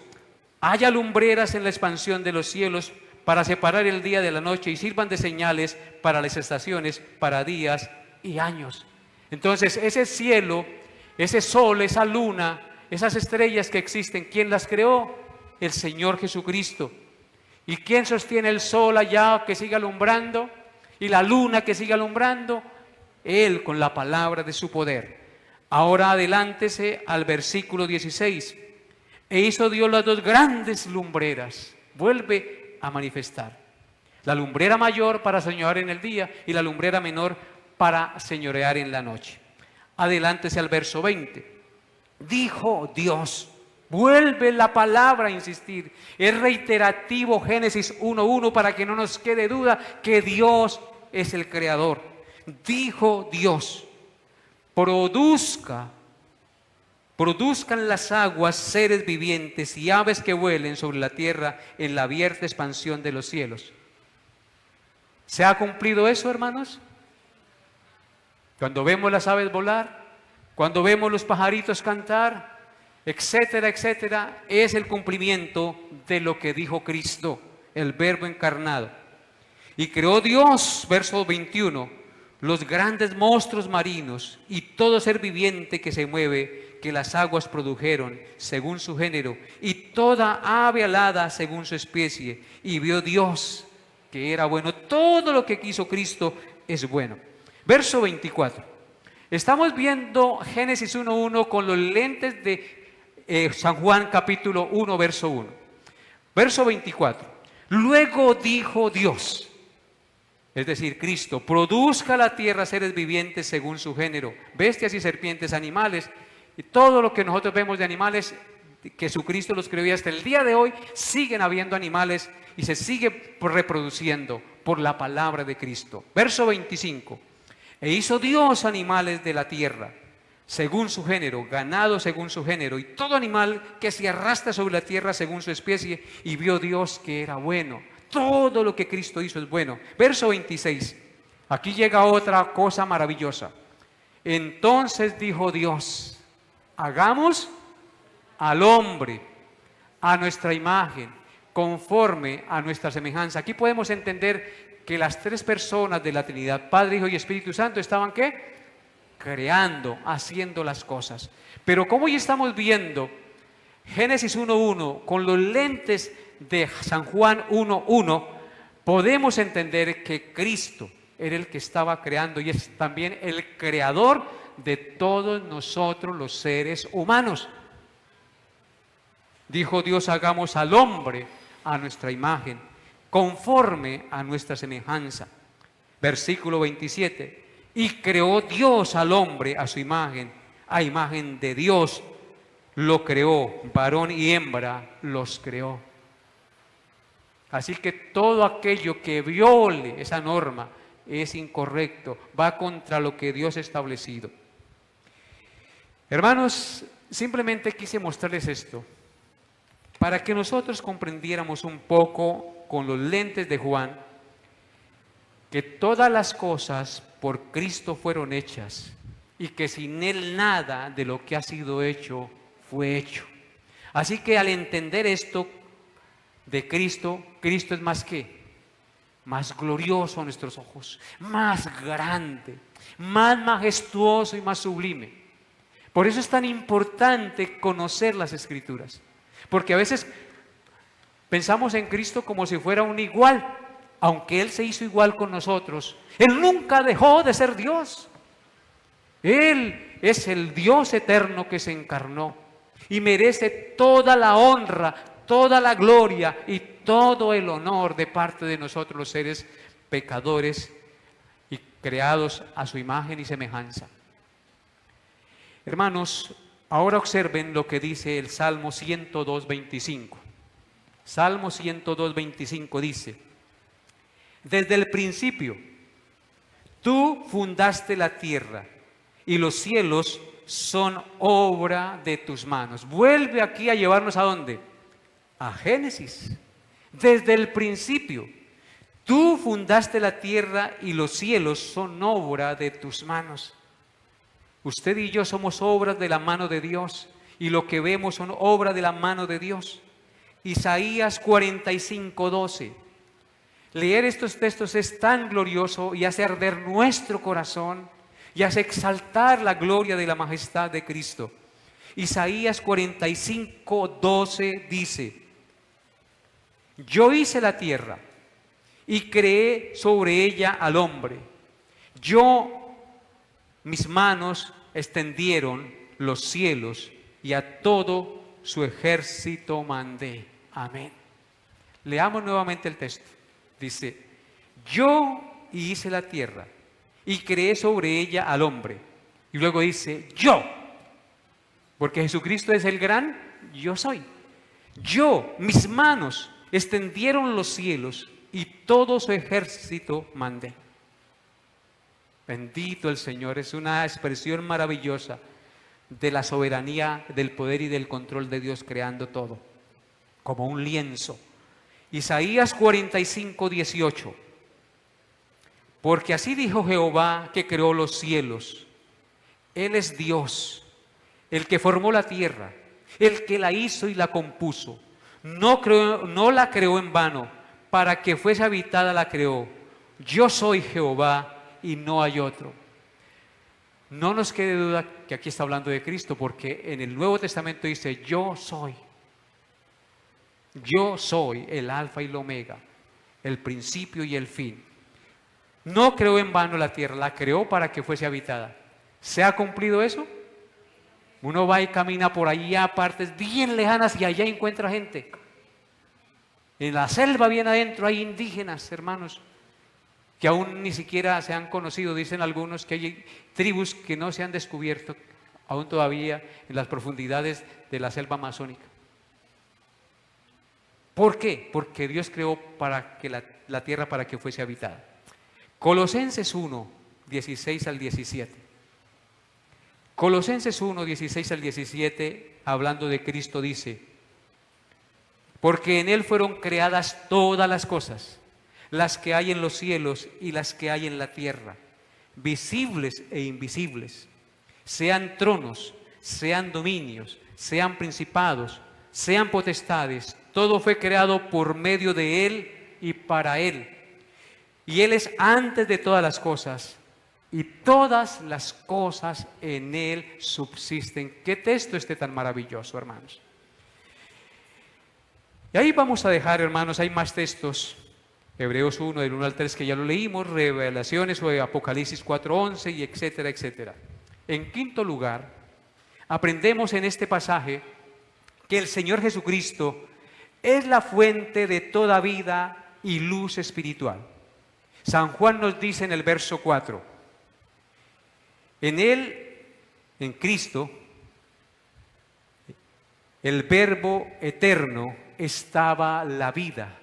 haya lumbreras en la expansión de los cielos para separar el día de la noche y sirvan de señales para las estaciones, para días y años. Entonces ese cielo, ese sol, esa luna, esas estrellas que existen, ¿quién las creó? El Señor Jesucristo. ¿Y quién sostiene el sol allá que sigue alumbrando? Y la luna que sigue alumbrando. Él con la palabra de su poder. Ahora adelántese al versículo 16. E hizo Dios las dos grandes lumbreras. Vuelve a manifestar. La lumbrera mayor para señorear en el día y la lumbrera menor para señorear en la noche. Adelántese al verso 20. Dijo Dios, vuelve la palabra a insistir. Es reiterativo Génesis 1:1 para que no nos quede duda que Dios es el creador. Dijo Dios, produzcan las aguas seres vivientes y aves que vuelen sobre la tierra en la abierta expansión de los cielos. ¿Se ha cumplido eso, hermanos? Cuando vemos las aves volar, cuando vemos los pajaritos cantar, etcétera, etcétera, es el cumplimiento de lo que dijo Cristo, el Verbo encarnado. Y creó Dios, verso 21, los grandes monstruos marinos y todo ser viviente que se mueve, que las aguas produjeron según su género, y toda ave alada según su especie. Y vio Dios que era bueno. Todo lo que quiso Cristo es bueno. Verso 24. Estamos viendo Génesis 1:1 con los lentes de San Juan capítulo 1, verso 1. Verso 24. Luego dijo Dios, es decir, Cristo, produzca la tierra seres vivientes según su género, bestias y serpientes, animales, y todo lo que nosotros vemos de animales, que Jesucristo los creó, y hasta el día de hoy siguen habiendo animales y se sigue reproduciendo por la palabra de Cristo. Verso 25. E hizo Dios animales de la tierra, según su género, ganado según su género, y todo animal que se arrastra sobre la tierra según su especie, y vio Dios que era bueno. Todo lo que Cristo hizo es bueno. Verso 26. Aquí llega otra cosa maravillosa. Entonces dijo Dios, hagamos al hombre a nuestra imagen, conforme a nuestra semejanza. Aquí podemos entender que las tres personas de la Trinidad, Padre, Hijo y Espíritu Santo, estaban ¿qué? Creando, haciendo las cosas. Pero como hoy estamos viendo Génesis 1.1 con los lentes de San Juan 1.1, podemos entender que Cristo era el que estaba creando y es también el creador de todos nosotros los seres humanos. Dijo Dios, hagamos al hombre a nuestra imagen, conforme a nuestra semejanza. Versículo 27. Y creó Dios al hombre a su imagen, a imagen de Dios lo creó, varón y hembra los creó. Así que todo aquello que viole esa norma es incorrecto, va contra lo que Dios ha establecido. Hermanos, simplemente quise mostrarles esto, para que nosotros comprendiéramos un poco con los lentes de Juan, que todas las cosas por Cristo fueron hechas y que sin Él nada de lo que ha sido hecho fue hecho. Así que al entender esto de Cristo, Cristo es más que, más glorioso a nuestros ojos, más grande, más majestuoso y más sublime. Por eso es tan importante conocer las Escrituras, porque a veces pensamos en Cristo como si fuera un igual. Aunque Él se hizo igual con nosotros, Él nunca dejó de ser Dios. Él es el Dios eterno que se encarnó y merece toda la honra, toda la gloria y todo el honor de parte de nosotros los seres pecadores y creados a su imagen y semejanza. Hermanos, ahora observen lo que dice el Salmo 102:25. Salmo 102:25 dice: desde el principio, tú fundaste la tierra y los cielos son obra de tus manos. Vuelve aquí a llevarnos ¿a dónde? A Génesis. Desde el principio, tú fundaste la tierra y los cielos son obra de tus manos. Usted y yo somos obras de la mano de Dios y lo que vemos son obra de la mano de Dios. Isaías 45:12. Leer estos textos es tan glorioso y hace arder nuestro corazón y hace exaltar la gloria de la majestad de Cristo. Isaías 45:12 dice: yo hice la tierra y creé sobre ella al hombre. Mis manos extendieron los cielos y a todo su ejército mandé. Amén. Leamos nuevamente el texto. Dice: yo hice la tierra y creé sobre ella al hombre. Y luego dice: yo, porque Jesucristo es el gran yo soy. Mis manos extendieron los cielos y todo su ejército mandé. Bendito el Señor, es una expresión maravillosa de la soberanía, del poder y del control de Dios creando todo, como un lienzo. Isaías 45:18. Porque así dijo Jehová que creó los cielos. Él es Dios, el que formó la tierra, el que la hizo y la compuso. No la creó en vano, para que fuese habitada la creó. Yo soy Jehová y no hay otro. No nos quede duda que aquí está hablando de Cristo, porque en el Nuevo Testamento dice: yo soy. Yo soy el alfa y el omega, el principio y el fin. No creó en vano la tierra, la creó para que fuese habitada. ¿Se ha cumplido eso? Uno va y camina por allá a partes bien lejanas y allá encuentra gente. En la selva bien adentro hay indígenas, hermanos, que aún ni siquiera se han conocido. Dicen algunos que hay tribus que no se han descubierto aún todavía en las profundidades de la selva amazónica. ¿Por qué? Porque Dios creó para que la tierra para que fuese habitada. Colosenses 1:16 al 17. Colosenses 1, 16 al 17, hablando de Cristo, dice: porque en Él fueron creadas todas las cosas, las que hay en los cielos y las que hay en la tierra, visibles e invisibles, sean tronos, sean dominios, sean principados, sean potestades, todo fue creado por medio de Él y para Él. Y Él es antes de todas las cosas, y todas las cosas en Él subsisten. ¿Qué texto tan maravilloso, hermanos? Y ahí vamos a dejar, hermanos, hay más textos. Hebreos 1, del 1 al 3, que ya lo leímos, Revelaciones o Apocalipsis 4:11, y etcétera, etcétera. En quinto lugar, aprendemos en este pasaje que el Señor Jesucristo es la fuente de toda vida y luz espiritual. San Juan nos dice en el verso 4, en Él, en Cristo, el Verbo eterno, estaba la vida,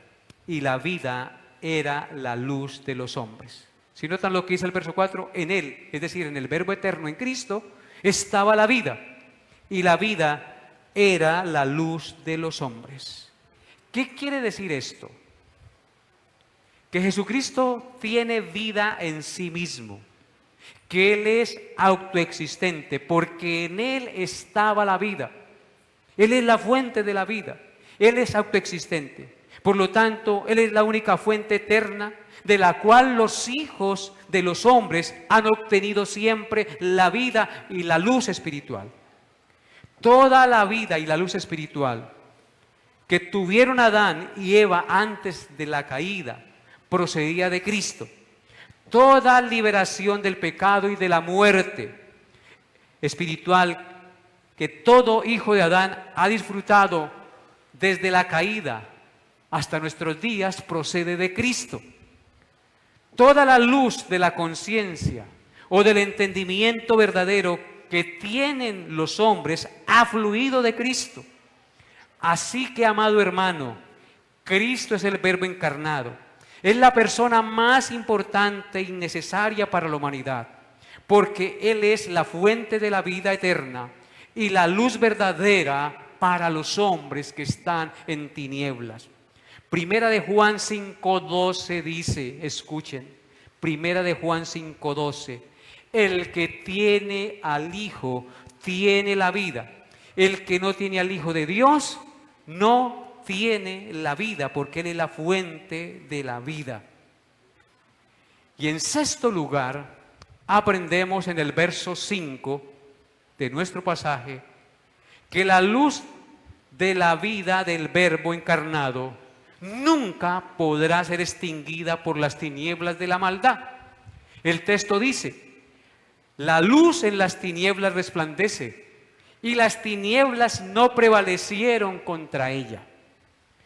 y la vida era la luz de los hombres. Si notan lo que dice el verso 4, en Él, es decir, en el Verbo eterno, en Cristo, estaba la vida, y la vida era la luz de los hombres. ¿Qué quiere decir esto? Que Jesucristo tiene vida en sí mismo, que Él es autoexistente, porque en Él estaba la vida. Él es la fuente de la vida, Él es autoexistente. Por lo tanto, Él es la única fuente eterna de la cual los hijos de los hombres han obtenido siempre la vida y la luz espiritual. Toda la vida y la luz espiritual que tuvieron Adán y Eva antes de la caída procedía de Cristo. Toda liberación del pecado y de la muerte espiritual que todo hijo de Adán ha disfrutado desde la caída hasta nuestros días procede de Cristo. Toda la luz de la conciencia o del entendimiento verdadero que tienen los hombres ha fluido de Cristo. Así que, amado hermano, Cristo es el Verbo encarnado. Es la persona más importante y necesaria para la humanidad, porque Él es la fuente de la vida eterna y la luz verdadera para los hombres que están en tinieblas. Primera de Juan 5:12 dice, escuchen, Primera de Juan 5:12, el que tiene al Hijo tiene la vida. El que no tiene al Hijo de Dios no tiene la vida, porque Él es la fuente de la vida. Y en sexto lugar, aprendemos en el verso 5 de nuestro pasaje que la luz de la vida del Verbo encarnado nunca podrá ser extinguida por las tinieblas de la maldad. El texto dice, la luz en las tinieblas resplandece, y las tinieblas no prevalecieron contra ella.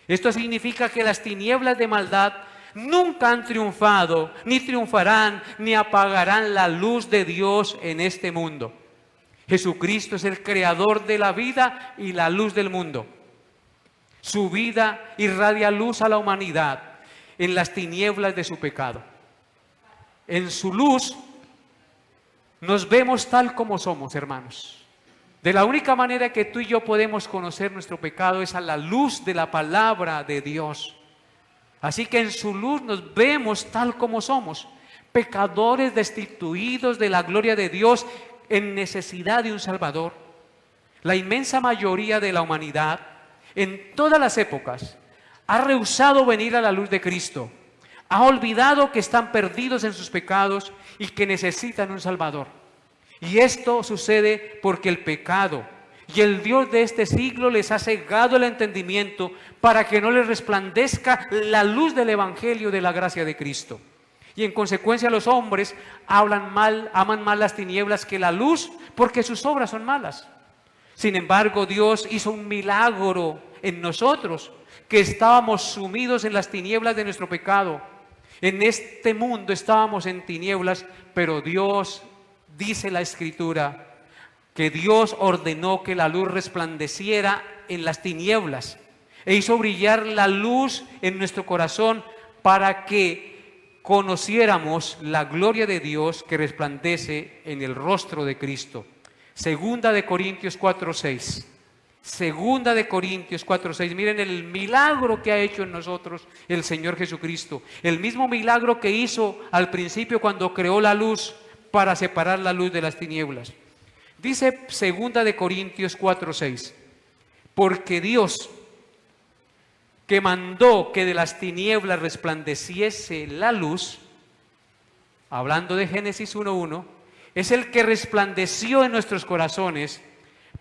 Esto significa que las tinieblas de maldad nunca han triunfado, ni triunfarán, ni apagarán la luz de Dios en este mundo. Jesucristo es el creador de la vida y la luz del mundo. Su vida irradia luz a la humanidad en las tinieblas de su pecado. En su luz nos vemos tal como somos, hermanos. De la única manera que tú y yo podemos conocer nuestro pecado es a la luz de la palabra de Dios. Así que en su luz nos vemos tal como somos, pecadores destituidos de la gloria de Dios, en necesidad de un Salvador. La inmensa mayoría de la humanidad, en todas las épocas, ha rehusado venir a la luz de Cristo. Ha olvidado que están perdidos en sus pecados y que necesitan un Salvador. Y esto sucede porque el pecado y el Dios de este siglo les ha cegado el entendimiento para que no les resplandezca la luz del Evangelio de la gracia de Cristo. Y en consecuencia los hombres aman más las tinieblas que la luz, porque sus obras son malas. Sin embargo, Dios hizo un milagro en nosotros, que estábamos sumidos en las tinieblas de nuestro pecado. En este mundo estábamos en tinieblas, pero Dios, dice la Escritura, que Dios ordenó que la luz resplandeciera en las tinieblas e hizo brillar la luz en nuestro corazón para que conociéramos la gloria de Dios que resplandece en el rostro de Cristo. Segunda de Corintios 4:6. Segunda de Corintios 4:6. Miren el milagro que ha hecho en nosotros el Señor Jesucristo. El mismo milagro que hizo al principio cuando creó la luz para separar la luz de las tinieblas. Dice Segunda de Corintios 4:6. Porque Dios, que mandó que de las tinieblas resplandeciese la luz, hablando de Génesis 1:1, es el que resplandeció en nuestros corazones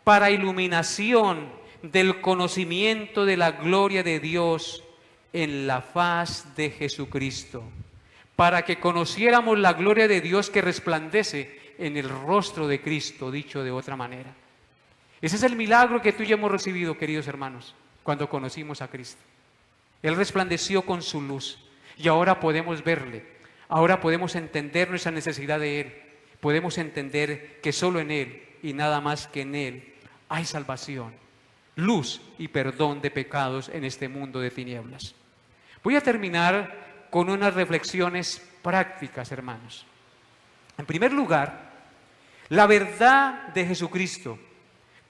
para iluminación del conocimiento de la gloria de Dios en la faz de Jesucristo, para que conociéramos la gloria de Dios que resplandece en el rostro de Cristo, dicho de otra manera. Ese es el milagro que tú y yo hemos recibido, queridos hermanos, cuando conocimos a Cristo. Él resplandeció con su luz y ahora podemos verle, ahora podemos entender nuestra necesidad de Él, podemos entender que solo en Él y nada más que en Él hay salvación, luz y perdón de pecados en este mundo de tinieblas. Voy a terminar con unas reflexiones prácticas, hermanos. En primer lugar, la verdad de Jesucristo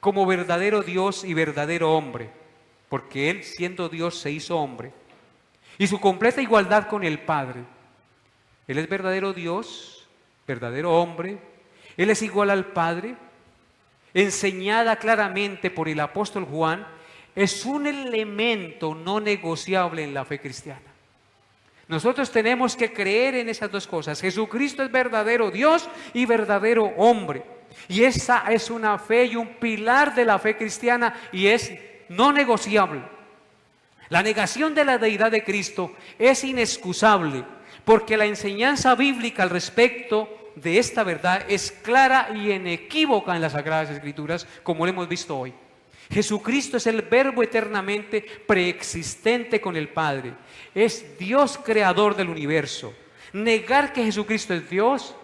como verdadero Dios y verdadero hombre, porque Él siendo Dios se hizo hombre, y su completa igualdad con el Padre. Él es verdadero Dios, verdadero hombre, Él es igual al Padre, enseñada claramente por el apóstol Juan, es un elemento no negociable en la fe cristiana. Nosotros tenemos que creer en esas dos cosas. Jesucristo es verdadero Dios y verdadero hombre. Y esa es una fe y un pilar de la fe cristiana y es no negociable. La negación de la deidad de Cristo es inexcusable porque la enseñanza bíblica al respecto de esta verdad es clara y inequívoca en las Sagradas Escrituras, como lo hemos visto hoy. Jesucristo es el Verbo eternamente preexistente con el Padre. Es Dios creador del universo. Negar que Jesucristo es Dios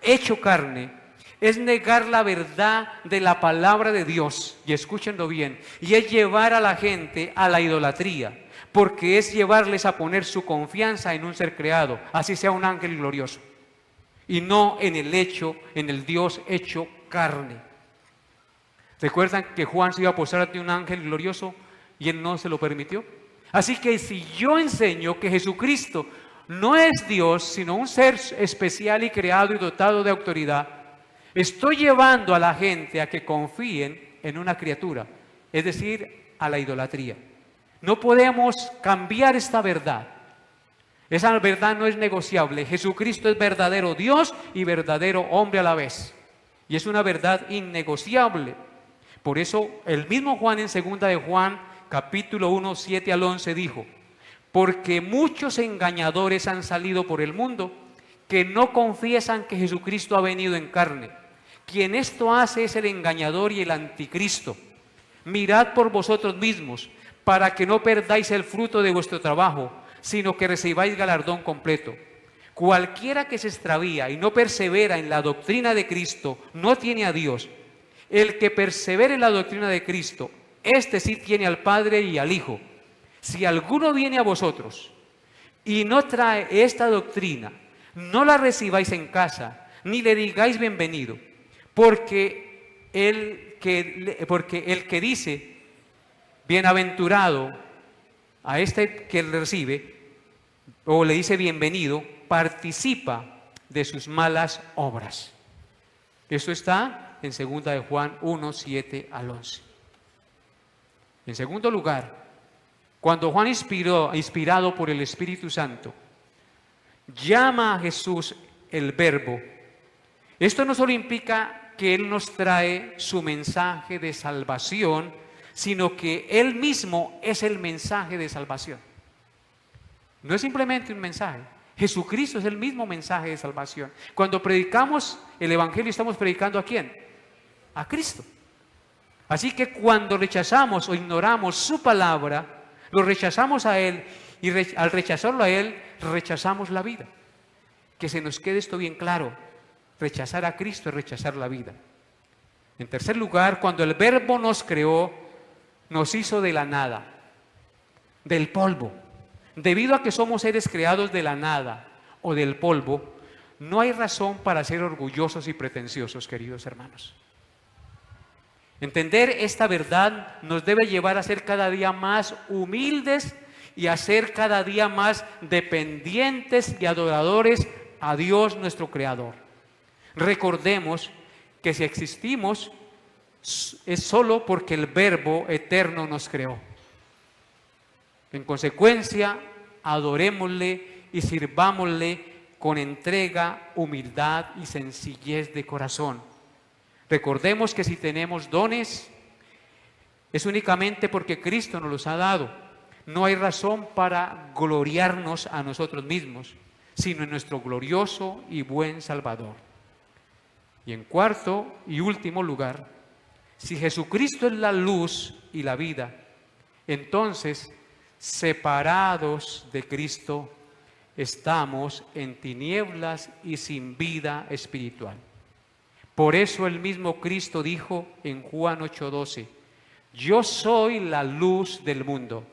hecho carne es negar la verdad de la palabra de Dios. Y escúchenlo bien. Y es llevar a la gente a la idolatría. Porque es llevarles a poner su confianza en un ser creado, así sea un ángel glorioso. Y no en el hecho, en el Dios hecho carne. ¿Recuerdan que Juan se iba a postrar ante un ángel glorioso y él no se lo permitió? Así que si yo enseño que Jesucristo no es Dios, sino un ser especial y creado y dotado de autoridad, estoy llevando a la gente a que confíen en una criatura, es decir, a la idolatría. No podemos cambiar esta verdad. Esa verdad no es negociable. Jesucristo es verdadero Dios y verdadero hombre a la vez. Y es una verdad innegociable. Por eso el mismo Juan en 2 de Juan, capítulo 1, 7 al 11 dijo: porque muchos engañadores han salido por el mundo que no confiesan que Jesucristo ha venido en carne. Quien esto hace es el engañador y el anticristo. Mirad por vosotros mismos, para que no perdáis el fruto de vuestro trabajo, sino que recibáis galardón completo. Cualquiera que se extravía y no persevera en la doctrina de Cristo, no tiene a Dios. El que persevere en la doctrina de Cristo, este sí tiene al Padre y al Hijo. Si alguno viene a vosotros y no trae esta doctrina, no la recibáis en casa, ni le digáis bienvenido, porque el que dice bienaventurado a este que le recibe, o le dice bienvenido, participa de sus malas obras. Eso está en 2 de Juan 1, 7 al 11. En segundo lugar, cuando Juan inspirado por el Espíritu Santo, llama a Jesús el Verbo, esto no solo implica que Él nos trae su mensaje de salvación, sino que Él mismo es el mensaje de salvación. No es simplemente un mensaje. Jesucristo es el mismo mensaje de salvación. Cuando predicamos el Evangelio, ¿estamos predicando a quién? A Cristo. Así que cuando rechazamos o ignoramos su palabra, lo rechazamos a Él y al rechazarlo a Él, rechazamos la vida. Que se nos quede esto bien claro. Rechazar a Cristo es rechazar la vida. En tercer lugar, cuando el Verbo nos creó, nos hizo de la nada, del polvo. Debido a que somos seres creados de la nada o del polvo, no hay razón para ser orgullosos y pretenciosos, queridos hermanos. Entender esta verdad nos debe llevar a ser cada día más humildes y a ser cada día más dependientes y adoradores a Dios nuestro Creador. Recordemos que si existimos es solo porque el Verbo eterno nos creó. En consecuencia, adorémosle y sirvámosle con entrega, humildad y sencillez de corazón. Recordemos que si tenemos dones, es únicamente porque Cristo nos los ha dado. No hay razón para gloriarnos a nosotros mismos, sino en nuestro glorioso y buen Salvador. Y en cuarto y último lugar, si Jesucristo es la luz y la vida, entonces, separados de Cristo, estamos en tinieblas y sin vida espiritual. Por eso el mismo Cristo dijo en Juan 8:12, yo soy la luz del mundo.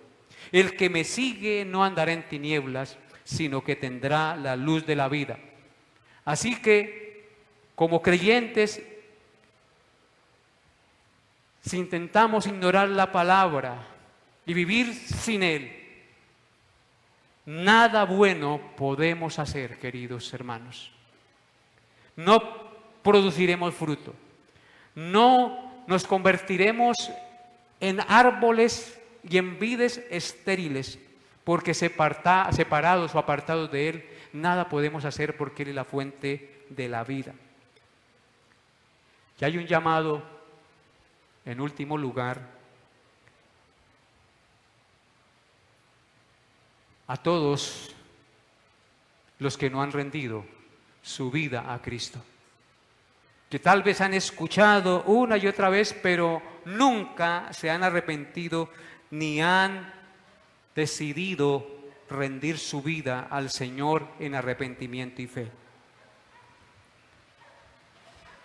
El que me sigue no andará en tinieblas, sino que tendrá la luz de la vida. Así que, como creyentes, si intentamos ignorar la palabra y vivir sin Él, nada bueno podemos hacer, queridos hermanos. No produciremos fruto. No nos convertiremos en árboles y en vides estériles, porque separados o apartados de Él, nada podemos hacer porque Él es la fuente de la vida. Y hay un llamado, en último lugar, a todos los que no han rendido su vida a Cristo, que tal vez han escuchado una y otra vez, pero nunca se han arrepentido ni han decidido rendir su vida al Señor en arrepentimiento y fe.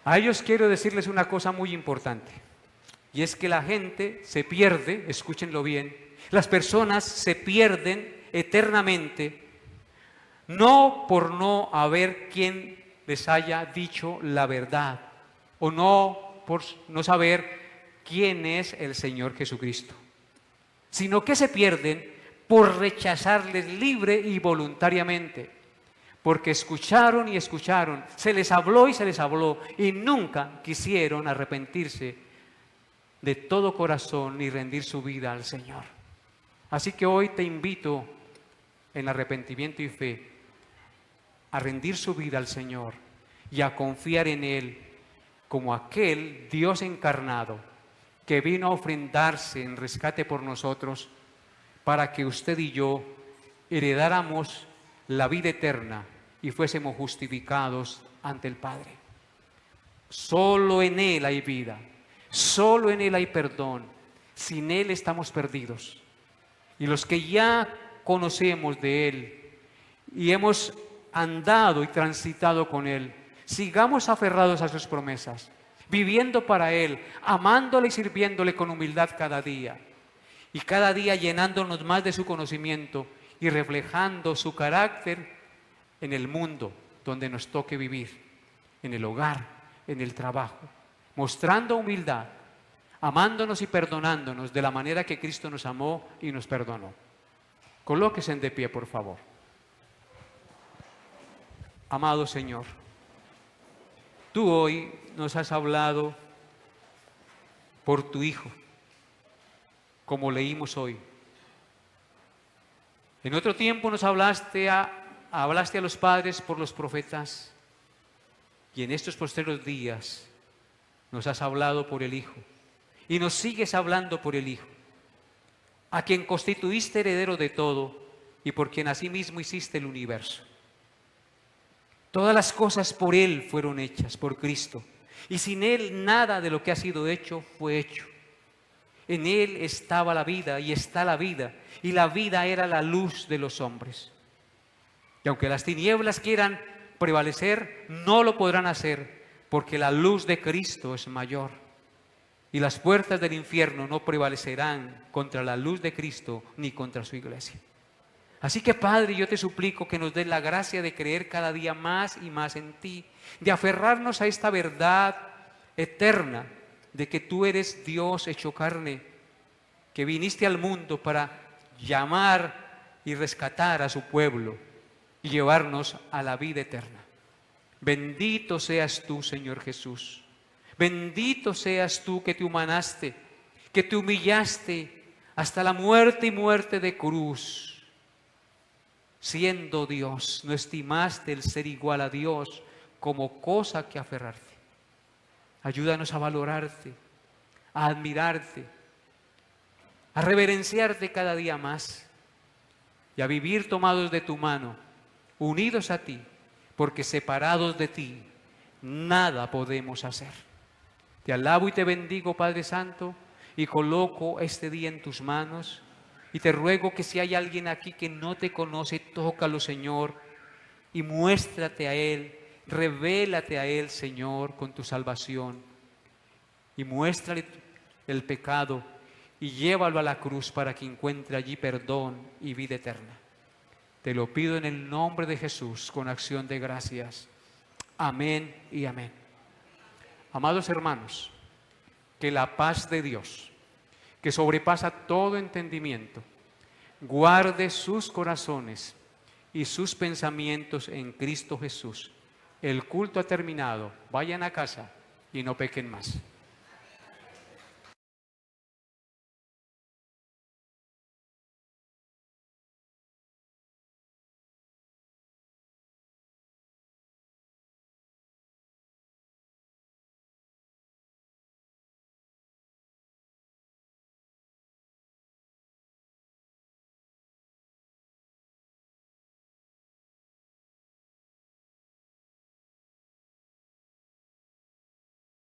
A ellos quiero decirles una cosa muy importante, y es que la gente se pierde, escúchenlo bien, las personas se pierden eternamente, no por no haber quien les haya dicho la verdad, o no por no saber quién es el Señor Jesucristo, sino que se pierden por rechazarles libre y voluntariamente, porque escucharon y escucharon, se les habló y se les habló, y nunca quisieron arrepentirse de todo corazón ni rendir su vida al Señor. Así que hoy te invito en arrepentimiento y fe a rendir su vida al Señor y a confiar en Él como aquel Dios encarnado que vino a ofrendarse en rescate por nosotros para que usted y yo heredáramos la vida eterna y fuésemos justificados ante el Padre. Solo en Él hay vida, solo en Él hay perdón, sin Él estamos perdidos. Y los que ya conocemos de Él y hemos andado y transitado con Él, sigamos aferrados a sus promesas, viviendo para Él, amándole y sirviéndole con humildad cada día, y cada día llenándonos más de su conocimiento y reflejando su carácter en el mundo donde nos toque vivir, en el hogar, en el trabajo, mostrando humildad, amándonos y perdonándonos de la manera que Cristo nos amó y nos perdonó. Colóquense de pie, por favor. Amado Señor, tú hoy nos has hablado por tu Hijo, como leímos hoy. En otro tiempo nos hablaste a los padres por los profetas, y en estos posteriores días nos has hablado por el Hijo, y nos sigues hablando por el Hijo, a quien constituiste heredero de todo y por quien asimismo hiciste el universo. Todas las cosas por Él fueron hechas, por Cristo, y sin Él nada de lo que ha sido hecho fue hecho. En Él estaba la vida y está la vida, y la vida era la luz de los hombres. Y aunque las tinieblas quieran prevalecer, no lo podrán hacer, porque la luz de Cristo es mayor. Y las puertas del infierno no prevalecerán contra la luz de Cristo ni contra su iglesia. Así que, Padre, yo te suplico que nos des la gracia de creer cada día más y más en ti, de aferrarnos a esta verdad eterna, de que tú eres Dios hecho carne, que viniste al mundo para llamar y rescatar a su pueblo y llevarnos a la vida eterna. Bendito seas tú, Señor Jesús. Bendito seas tú que te humanaste, que te humillaste hasta la muerte y muerte de cruz. Siendo Dios, no estimaste el ser igual a Dios como cosa que aferrarte. Ayúdanos a valorarte, a admirarte, a reverenciarte cada día más y a vivir tomados de tu mano, unidos a ti, porque separados de ti nada podemos hacer. Te alabo y te bendigo, Padre Santo, y coloco este día en tus manos y te ruego que si hay alguien aquí que no te conoce, tócalo, Señor, y muéstrate a Él, revélate a Él, Señor, con tu salvación, y muéstrale el pecado y llévalo a la cruz para que encuentre allí perdón y vida eterna. Te lo pido en el nombre de Jesús, con acción de gracias. Amén y amén. Amados hermanos, que la paz de Dios, que sobrepasa todo entendimiento, guarde sus corazones y sus pensamientos en Cristo Jesús. El culto ha terminado. Vayan a casa y no pequen más.